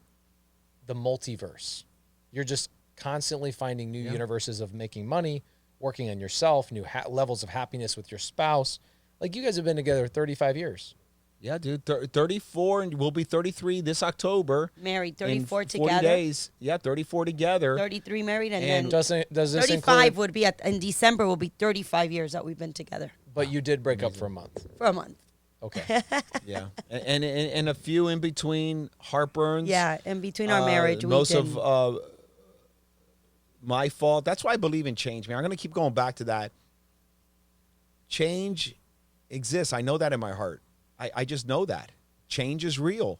the multiverse. You're just constantly finding new universes of making money, working on yourself, new levels of happiness with your spouse. Like, you guys have been together 35 years. Yeah, dude. 34, and we'll be 33 this October. Married, In 34 40 together. days. Yeah, 34 together. 33 married, and And then Does this 35 include? would be in December will be 35 years that we've been together But you did break up for a month. for a month. Okay. Yeah, and a few in between heartburns. Yeah, in between our marriage, we most didn't. of my fault. That's why I believe in change, man. I'm gonna keep going back to that. Change exists. I know that in my heart. I just know that change is real.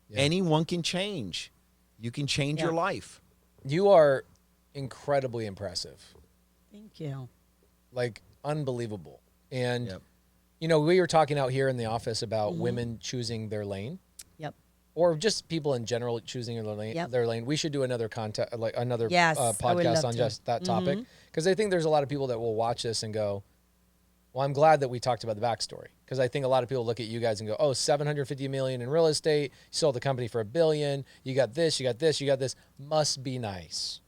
Yeah. Anyone can change. You can change your life. You are incredibly impressive. Thank you. Like, unbelievable. And Yep. we were talking out here in the office about women choosing their lane, Yep. or just people in general choosing their lane. Yep. Their lane. We should do another Yes, I would podcast love on to. just that topic, because I think there's a lot of people that will watch this and go, "Well, I'm glad that we talked about the backstory," because I think a lot of people look at you guys and go, "Oh, 750 million in real estate. You sold the company for $1 billion. You got this. You got this. You got this. Must be nice."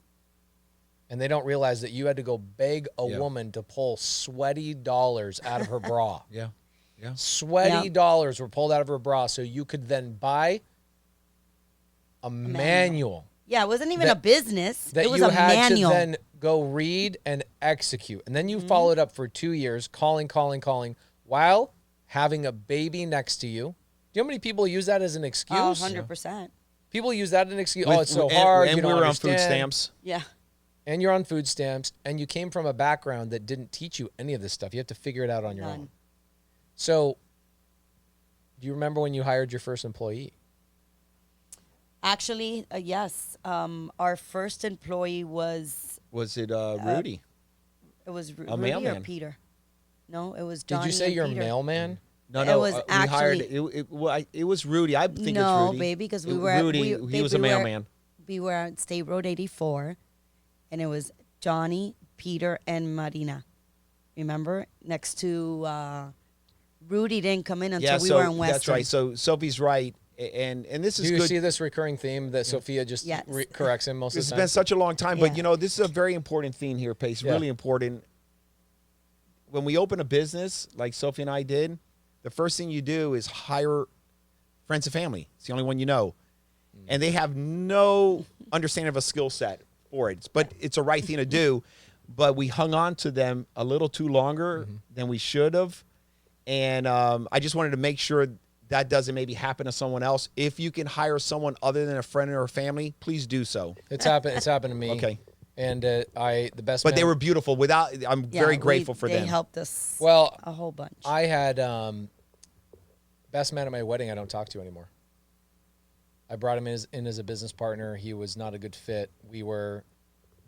And they don't realize that you had to go beg a woman to pull sweaty dollars out of her bra. Yeah. Yeah. Sweaty dollars were pulled out of her bra so you could then buy a manual Yeah, it wasn't even a business. that It was you a had manual. to then go read and execute. And then you followed up for 2 years, calling, while having a baby next to you. Do you know how many people use that as an excuse? Oh, 100%. People use that as an excuse. With- It's so and- hard. And you we don't were understand. on food stamps. Yeah. And you're on food stamps, and you came from a background that didn't teach you any of this stuff. You have to figure it out on your None. own. So, do you remember when you hired your first employee? Actually, yes. Our first employee was Was it Rudy? it was A Rudy or mailman. Peter. No, it was Did Johnny you say and you're a Peter. mailman? No, It was we hired. actually It was Rudy. I think it's no, Rudy. baby, because we It- were at- Rudy. we, He was a we were- mailman. We were at State Road 84, and it was Johnny, Peter, and Marina. Remember, next to Rudy didn't come in until Yeah, we so were in Western. that's right. So Sophie's right, and this Do is you good. see this recurring theme that Sophia just Yes. corrects him most of It's the been time? such a long time, but Yeah. you know, this is a very important theme here, Pace. Yeah. Really important. When we open a business like Sophie and I did, the first thing you do is hire friends and family. It's the only one you know, and they have no understanding of a skill set for it. But it's a right thing to do. But we hung on to them a little too longer than we should have, and I just wanted to make sure that doesn't maybe happen to someone else. If you can hire someone other than a friend or a family, please do so. It's happened. It's happened to me. Okay. And the best. But they man- were beautiful. I'm Yeah, very grateful for they them. They helped us Well, a whole bunch. I had best man at my wedding. I don't talk to anymore. I brought him in as a business partner. He was not a good fit. We were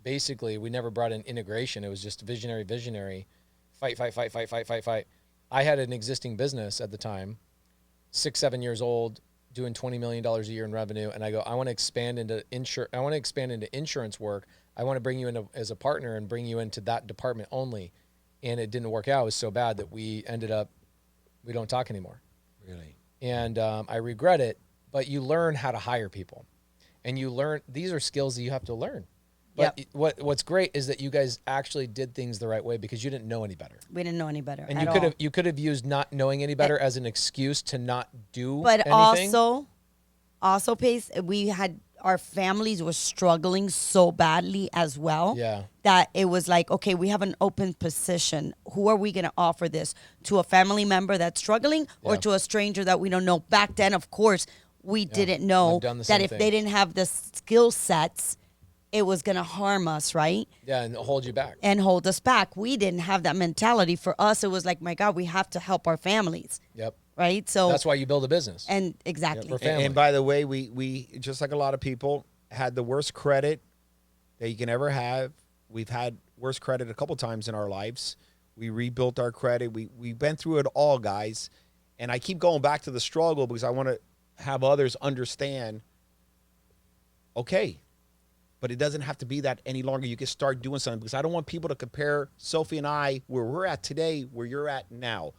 basically we never brought in integration. It was just visionary, fight. I had an existing business at the time, 6-7 years old, doing $20 million a year in revenue, and I go, I want to expand into insurance work. I want to bring you in as a partner and bring you into that department only. And it didn't work out. It was so bad that we don't talk anymore. Really? And I regret it, but you learn how to hire people. And you learn, these are skills that you have to learn. But Yep. what's great is that you guys actually did things the right way because you didn't know any better. We didn't know any better. And at you could have used not knowing any better as an excuse to not do But anything. also, Pace, our families were struggling so badly as well. Yeah. That it was like, okay, we have an open position. Who are we going to offer this to? A family member that's struggling or Yeah. to a stranger that we don't know? Back then, of course, we didn't know I've done the that same if thing. they didn't have the skill sets, it was going to harm us, right? Yeah, and hold you back. And hold us back. We didn't have that mentality. For us, it was like, my God, we have to help our families, Yep. right? So That's why you build a business. and exactly. for family. And by the way, we just like a lot of people had the worst credit that you can ever have. We've had worse credit a couple times in our lives. We rebuilt our credit. We've been through it all, guys. And I keep going back to the struggle because I want to have others understand, okay, but it doesn't have to be that any longer. You can start doing something because I don't want people to compare Sophie and I where we're at today, where you're at now.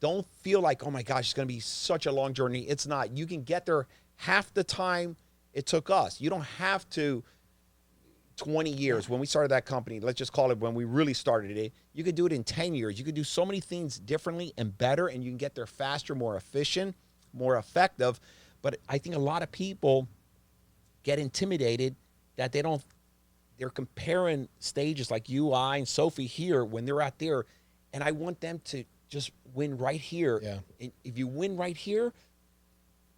Don't feel like, oh my gosh, it's going to be such a long journey. It's not. You can get there half the time it took us. You don't have to 20 years. When we started that company, let's just call it when we really started it, you could do it in 10 years. You could do so many things differently and better, and you can get there faster, more efficient, more effective. But I think a lot of people get intimidated that they're comparing stages like you, I, and Sophie here when they're out there. And I want them to just win right here. Yeah. And if you win right here,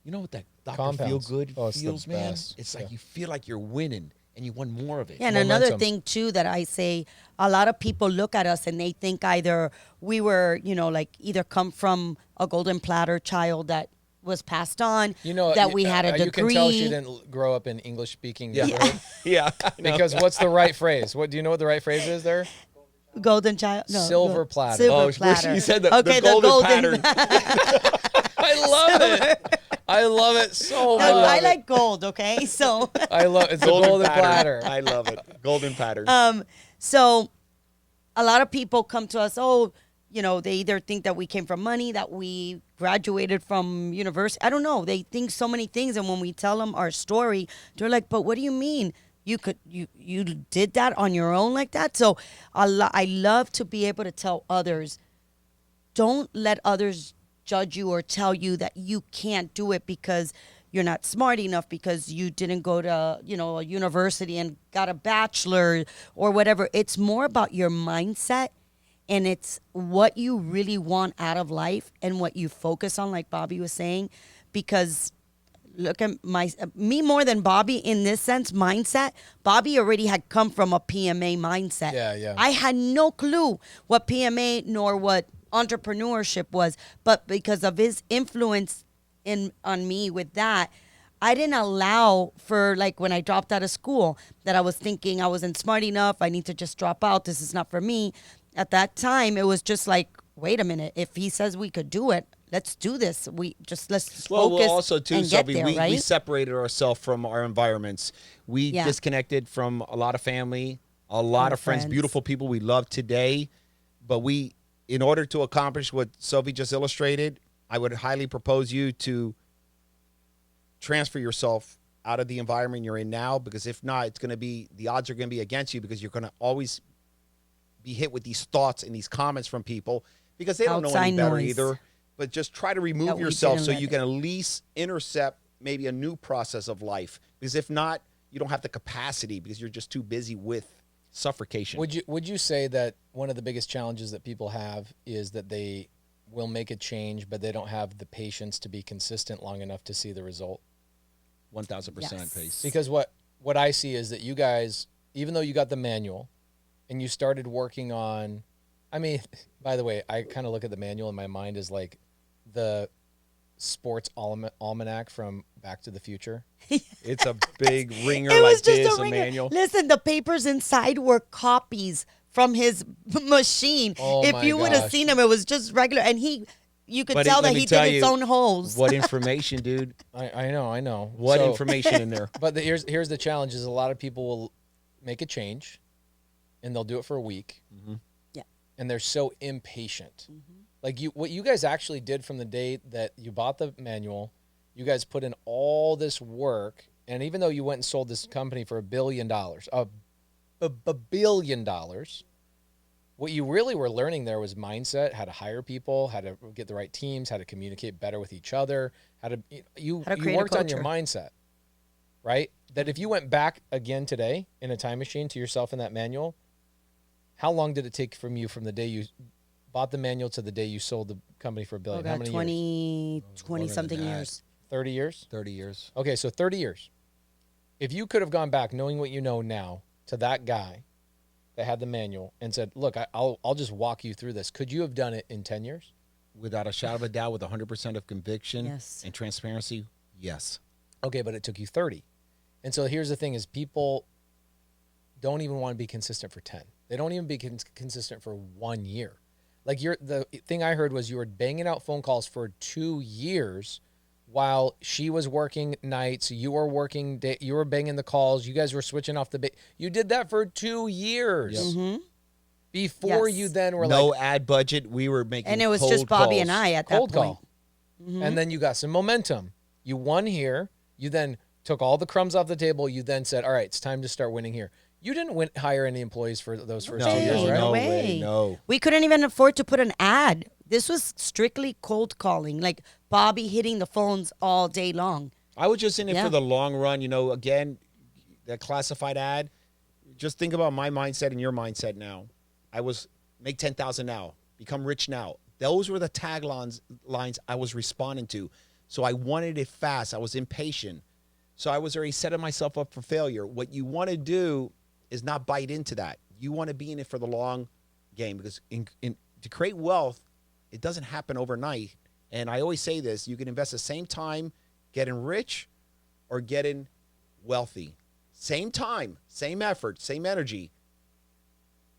you know what that Dr. Compounds. Feel Good Oh, it's the feels, man? best. It's like Yeah. you feel like you're winning and you want more of it. Yeah, and another Momentum. thing too that I say, a lot of people look at us and they think either we were, like either come from a golden platter child that was passed on, You know that we had a degree. You can tell she didn't grow up in English speaking Yeah. neighborhood. Yeah. I know. Because what's the right phrase? What do you know what the right phrase is there? Golden child, no, Silver platter. Silver Oh, platter. you said the Okay, golden pattern. I love it. I love it so much. No, I like gold. Okay, so I love it's a golden platter. I love it. Golden pattern. so a lot of people come to us. Oh, they either think that we came from money, that we graduated from university. I don't know. They think so many things, and when we tell them our story, they're like, "But what do you mean? You did that on your own like that?" So I love to be able to tell others, don't let others judge you or tell you that you can't do it because you're not smart enough, because you didn't go to a university and got a bachelor or whatever. It's more about your mindset, and it's what you really want out of life and what you focus on, like Bobby was saying. Because look at me more than Bobby in this sense, mindset. Bobby already had come from a PMA mindset. Yeah. I had no clue what PMA nor what entrepreneurship was, but because of his influence on me with that, I didn't allow for, like, when I dropped out of school, that I was thinking I wasn't smart enough, I need to just drop out, this is not for me. At that time, it was just like, wait a minute, if he says we could do it, let's do this. Let's Well, focus also too, and get Sophie, there, we right? separated ourselves from our environments. We Yeah. disconnected from a lot of family, a lot Our of friends, friends. beautiful people we love today. But in order to accomplish what Sophie just illustrated, I would highly propose you to transfer yourself out of the environment you're in now, because if not, the odds are going to be against you, because you're going to always be hit with these thoughts and these comments from people because they don't know any Outside better noise. either. But just try to That remove we yourself didn't so let you it. can at least intercept maybe a new process of life. Because if not, you don't have the capacity because you're just too busy with suffocation. Would you say that one of the biggest challenges that people have is that they will make a change, but they don't have the patience to be consistent long enough to see the result? 1,000% Yes. Pace. Because what I see is that you guys, even though you got the manual and you started working on, I mean, by the way, I kind of look at the manual in my mind as like the sports almanac from Back to the Future. It's a big ringer It like was just this, a a ringer. manual. Listen, the papers inside were copies from his machine. Oh If my you would have gosh. seen him, it was just regular, and you could But tell let that me he tell did his you, own holes. What information, dude? I know. What So- information in there? But here's the challenge: is a lot of people will make a change, and they'll do it for a week. Mm-hmm. Yeah. And they're so impatient. Like what you guys actually did from the day that you bought the manual, you guys put in all this work, and even though you went and sold this company for $1 billion, $1 billion, what you really were learning there was mindset, how to hire people, how to get the right teams, how to communicate better with each other, how to How to create a worked on your culture. mindset, right? That if you went back again today in a time machine to yourself in that manual, how long did it take from the day you bought the manual to the day you sold the company for $1 billion? Oh, How God, many 20 than something that. years. 30 years? 30 years. Okay, so 30 years. If you could have gone back knowing what you know now to that guy that had the manual and said, look, I'll just walk you through this, could you have done it in 10 years? Without a shadow of a doubt, with 100% of conviction Yes. and transparency, yes. Okay, but it took you 30. And so here's the thing is people don't even want to be consistent for 10. They don't even be consistent for 1 year. Like the thing I heard was you were banging out phone calls for 2 years while she was working nights, you were working day, you were banging the calls, you guys were switching off you did that for 2 years. Yep. Mm-hmm. Before Yes. you then were No like ad budget. We were making And it was cold just Bobby calls. and I at cold that point. call. And then you got some momentum. You won here. You then took all the crumbs off the table. You then said, all right, it's time to start winning here. You didn't hire any employees for those first No, 2 years, way, right? no way. way, no. We couldn't even afford to put an ad. This was strictly cold calling, like Bobby hitting the phones all day long. I was just in it Yeah. for the long run. Again, that classified ad. Just think about my mindset and your mindset now. I was make 10,000 now, become rich now. Those were the taglines I was responding to. So I wanted it fast. I was impatient. So I was already setting myself up for failure. What you want to do is not bite into that. You want to be in it for the long game, because to create wealth, it doesn't happen overnight. And I always say this, you can invest the same time getting rich or getting wealthy. Same time, same effort, same energy,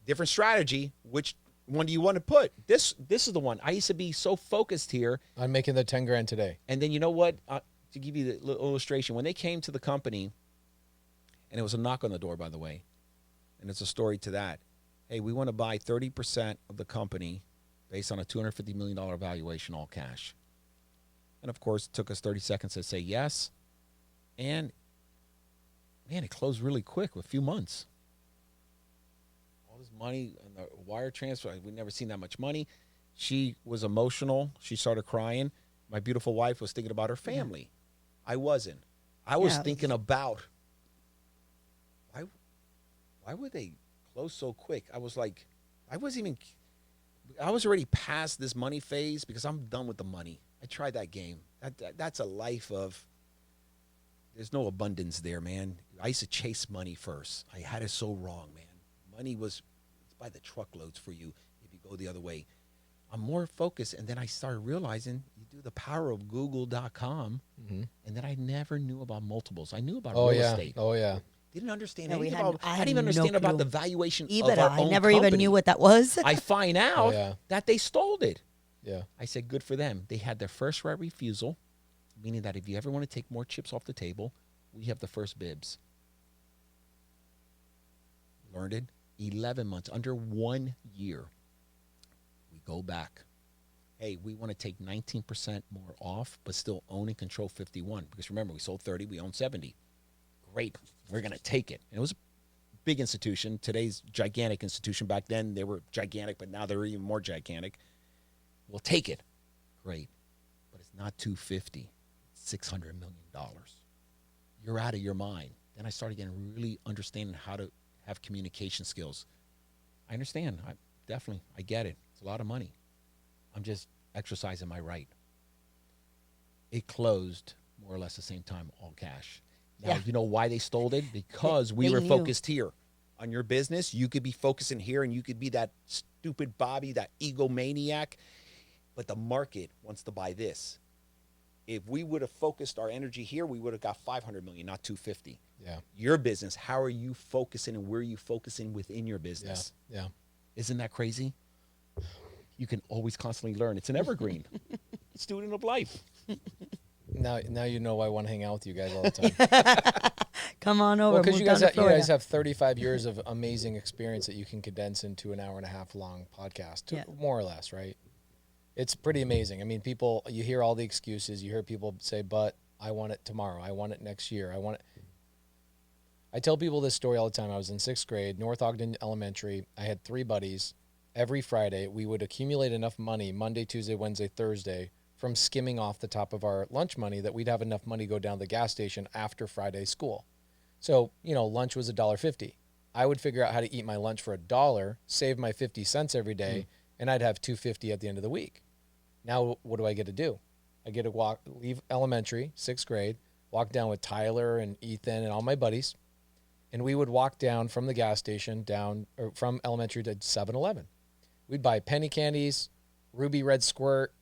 different strategy. Which one do you want to put? This is the one. I used to be so focused here. I'm making the 10 grand today. And then you know what? To give you the little illustration, when they came to the company, and it was a knock on the door, by the way, and it's a story to that. Hey, we want to buy 30% of the company based on a $250 million valuation, all cash. And of course, it took us 30 seconds to say yes. And man, it closed really quick, a few months. All this money and the wire transfer, we'd never seen that much money. She was emotional. She started crying. My beautiful wife was thinking about her family. I wasn't. I was Yeah. thinking about why would they close so quick? I was like, I was already past this money phase because I'm done with the money. I tried that game. That's a life of, there's no abundance there, man. I used to chase money first. I had it so wrong, man. Money was by the truckloads for you if you go the other way. I'm more focused, and then I started realizing you do the power of Google.com, and then I never knew about multiples. I knew about Oh, real yeah. estate. Oh, yeah. Didn't understand Yeah, we anything had- about. I I had didn't even no understand about clue. the valuation EBITDA. of our I own never even company. knew what that was. I find out yeah. that they stole it. Yeah. I said, good for them. They had their first right refusal, meaning that if you ever want to take more chips off the table, we have the first bibs. Learned it. 11 months, under 1 year. We go back. Hey, we want to take 19% more off, but still own and control 51. Because remember, we sold 30, we own 70. Great. We're going to take it. And it was a big institution. Today's gigantic institution. Back then, they were gigantic, but now they're even more gigantic. We'll take it. Great. But it's not 250. It's $600 million. You're out of your mind. Then I started getting really understanding how to have communication skills. I understand. I get it. It's a lot of money. I'm just exercising my right. It closed more or less the same time, all cash. Now, you know why they stole it? Because we were focused here. On your business, you could be focusing here, and you could be that stupid Bobby, that egomaniac. But the market wants to buy this. If we would have focused our energy here, we would have got 500 million, not 250. Yeah. Your business, how are you focusing, and where are you focusing within your business? Yeah. Isn't that crazy? You can always constantly learn. It's an evergreen. Student of life. Now you know why I want to hang out with you guys all the time. Come on over. Well, because Move you down to guys Florida. have 35 years of amazing experience that you can condense into an hour and a half long podcast, more or less, right? It's pretty amazing. I mean, people, you hear all the excuses. You hear people say, but I want it tomorrow. I want it next year. I want it. I tell people this story all the time. I was in 6th grade, North Ogden Elementary. I had 3 buddies. Every Friday, we would accumulate enough money, Monday, Tuesday, Wednesday, Thursday, from skimming off the top of our lunch money that we'd have enough money to go down to the gas station after Friday school. So, lunch was $1.50. I would figure out how to eat my lunch for $1, save my 50 cents every day, and I'd have $2.50 at the end of the week. Now, what do I get to do? I get to leave elementary, 6th grade, walk down with Tyler and Ethan and all my buddies, and we would walk down from the gas station from elementary to 7-Eleven. We'd buy penny candies, Ruby Red Squirt,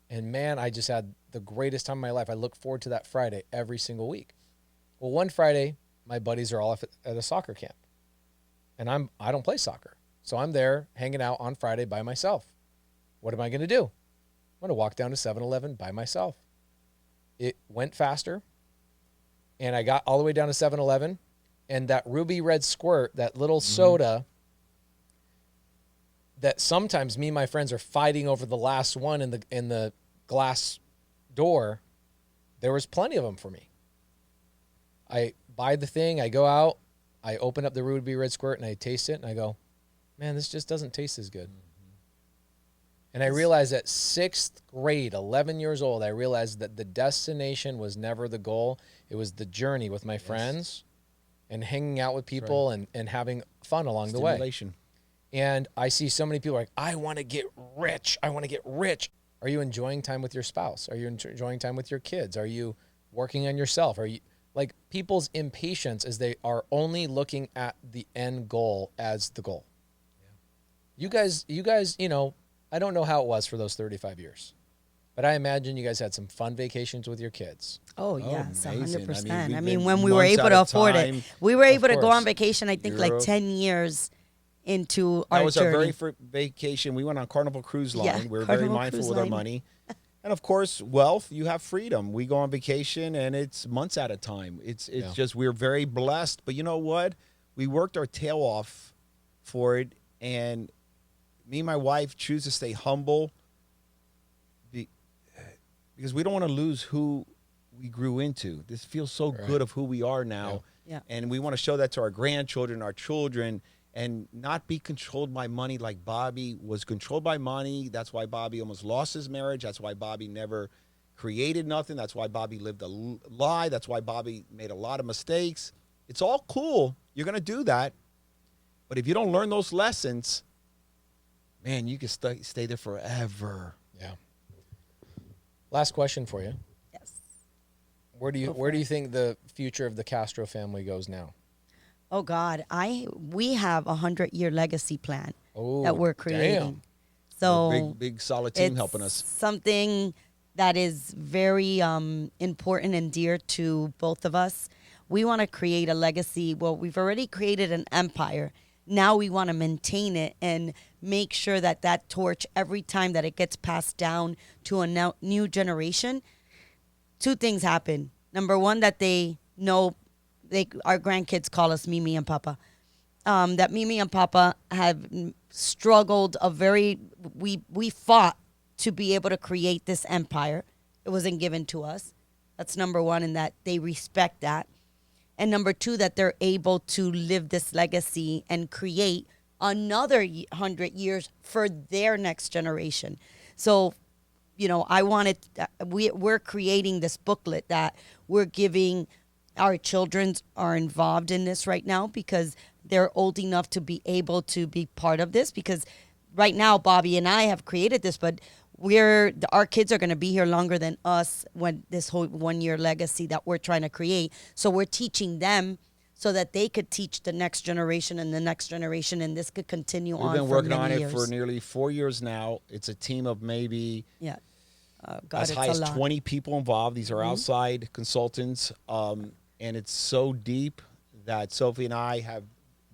and man, I just had the greatest time of my life. I look forward to that Friday every single week. Well, one Friday, my buddies are all at a soccer camp, and I don't play soccer. So I'm there hanging out on Friday by myself. What am I going to do? I'm going to walk down to 7-Eleven by myself. It went faster, and I got all the way down to 7-Eleven, and that Ruby Red Squirt, that little soda that sometimes me and my friends are fighting over the last one in the glass door, there was plenty of them for me. I buy the thing, I go out, I open up the Ruby Red Squirt, and I taste it, and I go, man, this just doesn't taste as good. And I realized at 6th grade, 11 years old, I realized that the destination was never the goal. It was the journey with my friends and hanging out with people and having fun along the way. Stimulation. And I see so many people like, I want to get rich. I want to get rich. Are you enjoying time with your spouse? Are you enjoying time with your kids? Are you working on yourself? Are you like people's impatience is they are only looking at the end goal as the goal. Yeah. You guys, I don't know how it was for those 35 years, but I imagine you guys had some fun vacations with your kids. Oh, yes, amazing. 100%. I mean, when we were able to afford it, we were able to go course. on vacation, I think, like Europe. 10 years into our That was journey. our very first vacation. We went on Carnival Cruise Line. Yeah, We were very Carnival mindful Cruise with our Line. money. And of course, wealth, you have freedom. We go on vacation and it's months at a time. It's just, we're very blessed. But you know what? We worked our tail off for it. And me and my wife choose to stay humble because we don't want to lose who we grew into. This feels so good of who we are now. Yeah. And we want to show that to our grandchildren, our children, and not be controlled by money like Bobby was controlled by money. That's why Bobby almost lost his marriage. That's why Bobby never created nothing. That's why Bobby lived a lie. That's why Bobby made a lot of mistakes. It's all cool. You're going to do that. But if you don't learn those lessons, man, you can stay there forever. Yeah. Last question for you. Yes. Where do you think the future of the Castro family goes now? Oh, God. We have a 100-year legacy plan that we're creating. Damn. So Big solid team it's helping us. something that is very important and dear to both of us. We want to create a legacy. Well, we've already created an empire Now we want to maintain it and make sure that that torch, every time that it gets passed down to a new generation, two things happen. Number one, that they know, our grandkids call us Mimi and Papa. That Mimi and Papa have struggled we fought to be able to create this empire. It wasn't given to us. That's number one, and that they respect that. And number two, that they're able to live this legacy and create another 100 years for their next generation. So, I wanted, we're creating this booklet that we're giving our children are involved in this right now because they're old enough to be able to be part of this. Because right now, Bobby and I have created this, but our kids are going to be here longer than us when this whole 1 year legacy that we're trying to create. So we're teaching them so that they could teach the next generation and the next generation, and this could continue on. We've been working on it years. for nearly 4 years now. It's a team of maybe as high as 20 people involved. These are outside consultants, and it's so deep that Sophie and I have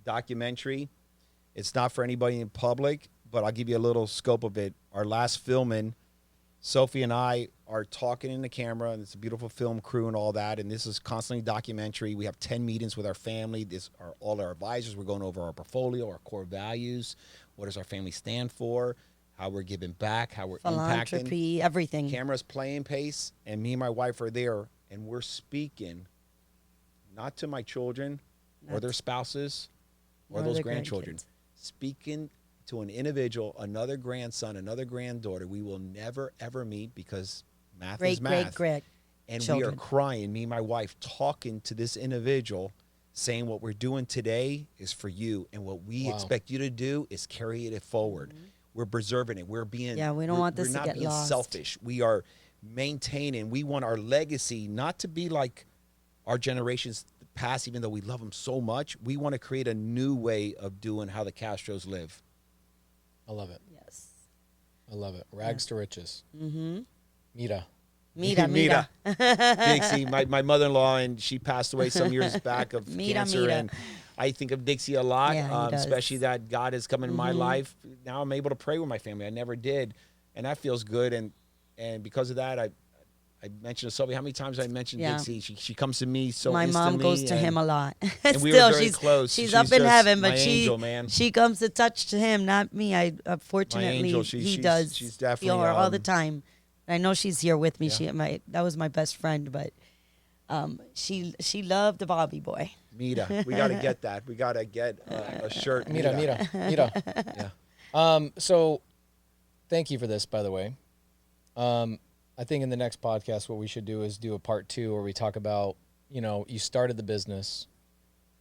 documentary. It's not for anybody in public, but I'll give you a little scope of it. Our last filming, Sophie and I are talking in the camera, and it's a beautiful film crew and all that, and this is constantly documentary. We have 10 meetings with our family. This are all our advisors. We're going over our portfolio, our core values, what does our family stand for, how we're giving back, how we're philanthropy, impacting. everything. Cameras playing, Pace, and me and my wife are there, and we're speaking not to my children or their spouses or those grandchildren, speaking to an individual, another grandson, another granddaughter we will never, ever meet because math is math. And we are crying, me and my wife, talking to this individual, saying what we're doing today is for you, and what we expect you to do is carry it forward. We're preserving it. We're being we don't want this to get lost. We're not being selfish. We are maintaining. We want our legacy not to be like our generations past, even though we love them so much. We want to create a new way of doing how the Castros live. I love it. Yes. I love it. Rags to riches. Mm-hmm. Mita. Dixie, my mother-in-law, and she passed away some years back of cancer. And I think of Dixie a lot, especially that God has come into my life. Now I'm able to pray with my family. I never did. And that feels good. And because of that, I mentioned to Sofia how many times I mentioned Dixie. She comes to me so my instantly. mom goes to him a lot. And we Still, were very close. She's up in heaven, but angel, she comes to touch to him, not me. Fortunately, he does. She's definitely feel her all the time. I know she's here with me. That was my best friend, but she loved the Bobby boy. Mita, we got to get that. We got to get a shirt. Mita. Yeah. So, thank you for this, by the way. I think in the next podcast, what we should do is do a part 2 where we talk about, you started the business.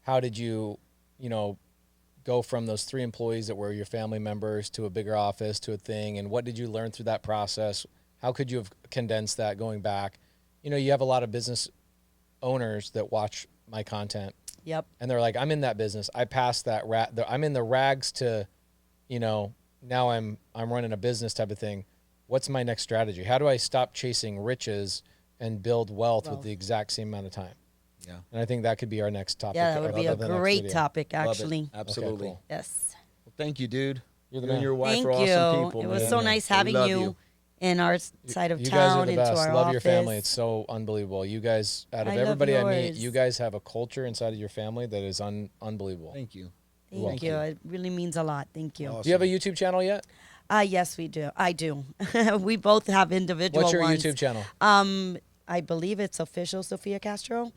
How did you, go from those 3 employees that were your family members to a bigger office to a thing? And what did you learn through that process? How could you have condensed that going back? You have a lot of business owners that watch my content. Yep. And they're like, I'm in that business. I passed that I'm in the rags to, now I'm running a business type of thing. What's my next strategy? How do I stop chasing riches and build wealth with the exact same amount of time? Yeah. And I think that could be our next topic. Yeah, that would be a great topic, actually. Absolutely. Okay, cool. Yes. Well, thank you, dude. You're the You and man. your wife Thank are you. awesome people. It was man. so nice having We love you in our side of You town, guys are the into best. our Love office. your family. It's so unbelievable. You guys, out of I love everybody I meet, yours. you guys have a culture inside of your family that is unbelievable. Thank you. Thank you. It really means a lot. Thank you. Awesome. Do you have a YouTube channel yet? Yes, we do. I do. We both have individual What's your ones. YouTube channel? I believe it's official Sofia Castro.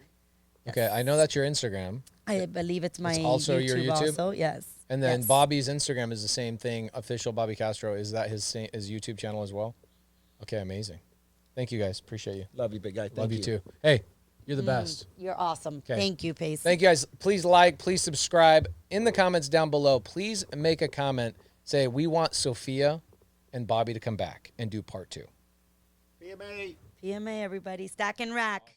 Okay, I know that's your Instagram. I believe it's my It's also your YouTube? also, yes. And then Yes. Bobby's Instagram is the same thing, official Bobby Castro. Is that his YouTube channel as well? Okay, amazing. Thank you guys. Appreciate you. Love you, big guy. Love you too. Hey, you're the best. You're awesome. Okay. Thank you, Pace. Thank you guys. Please like, please subscribe. In the comments down below, please make a comment. Say, we want Sofia and Bobby to come back and do part 2. PMA. PMA, everybody. Stack and rack.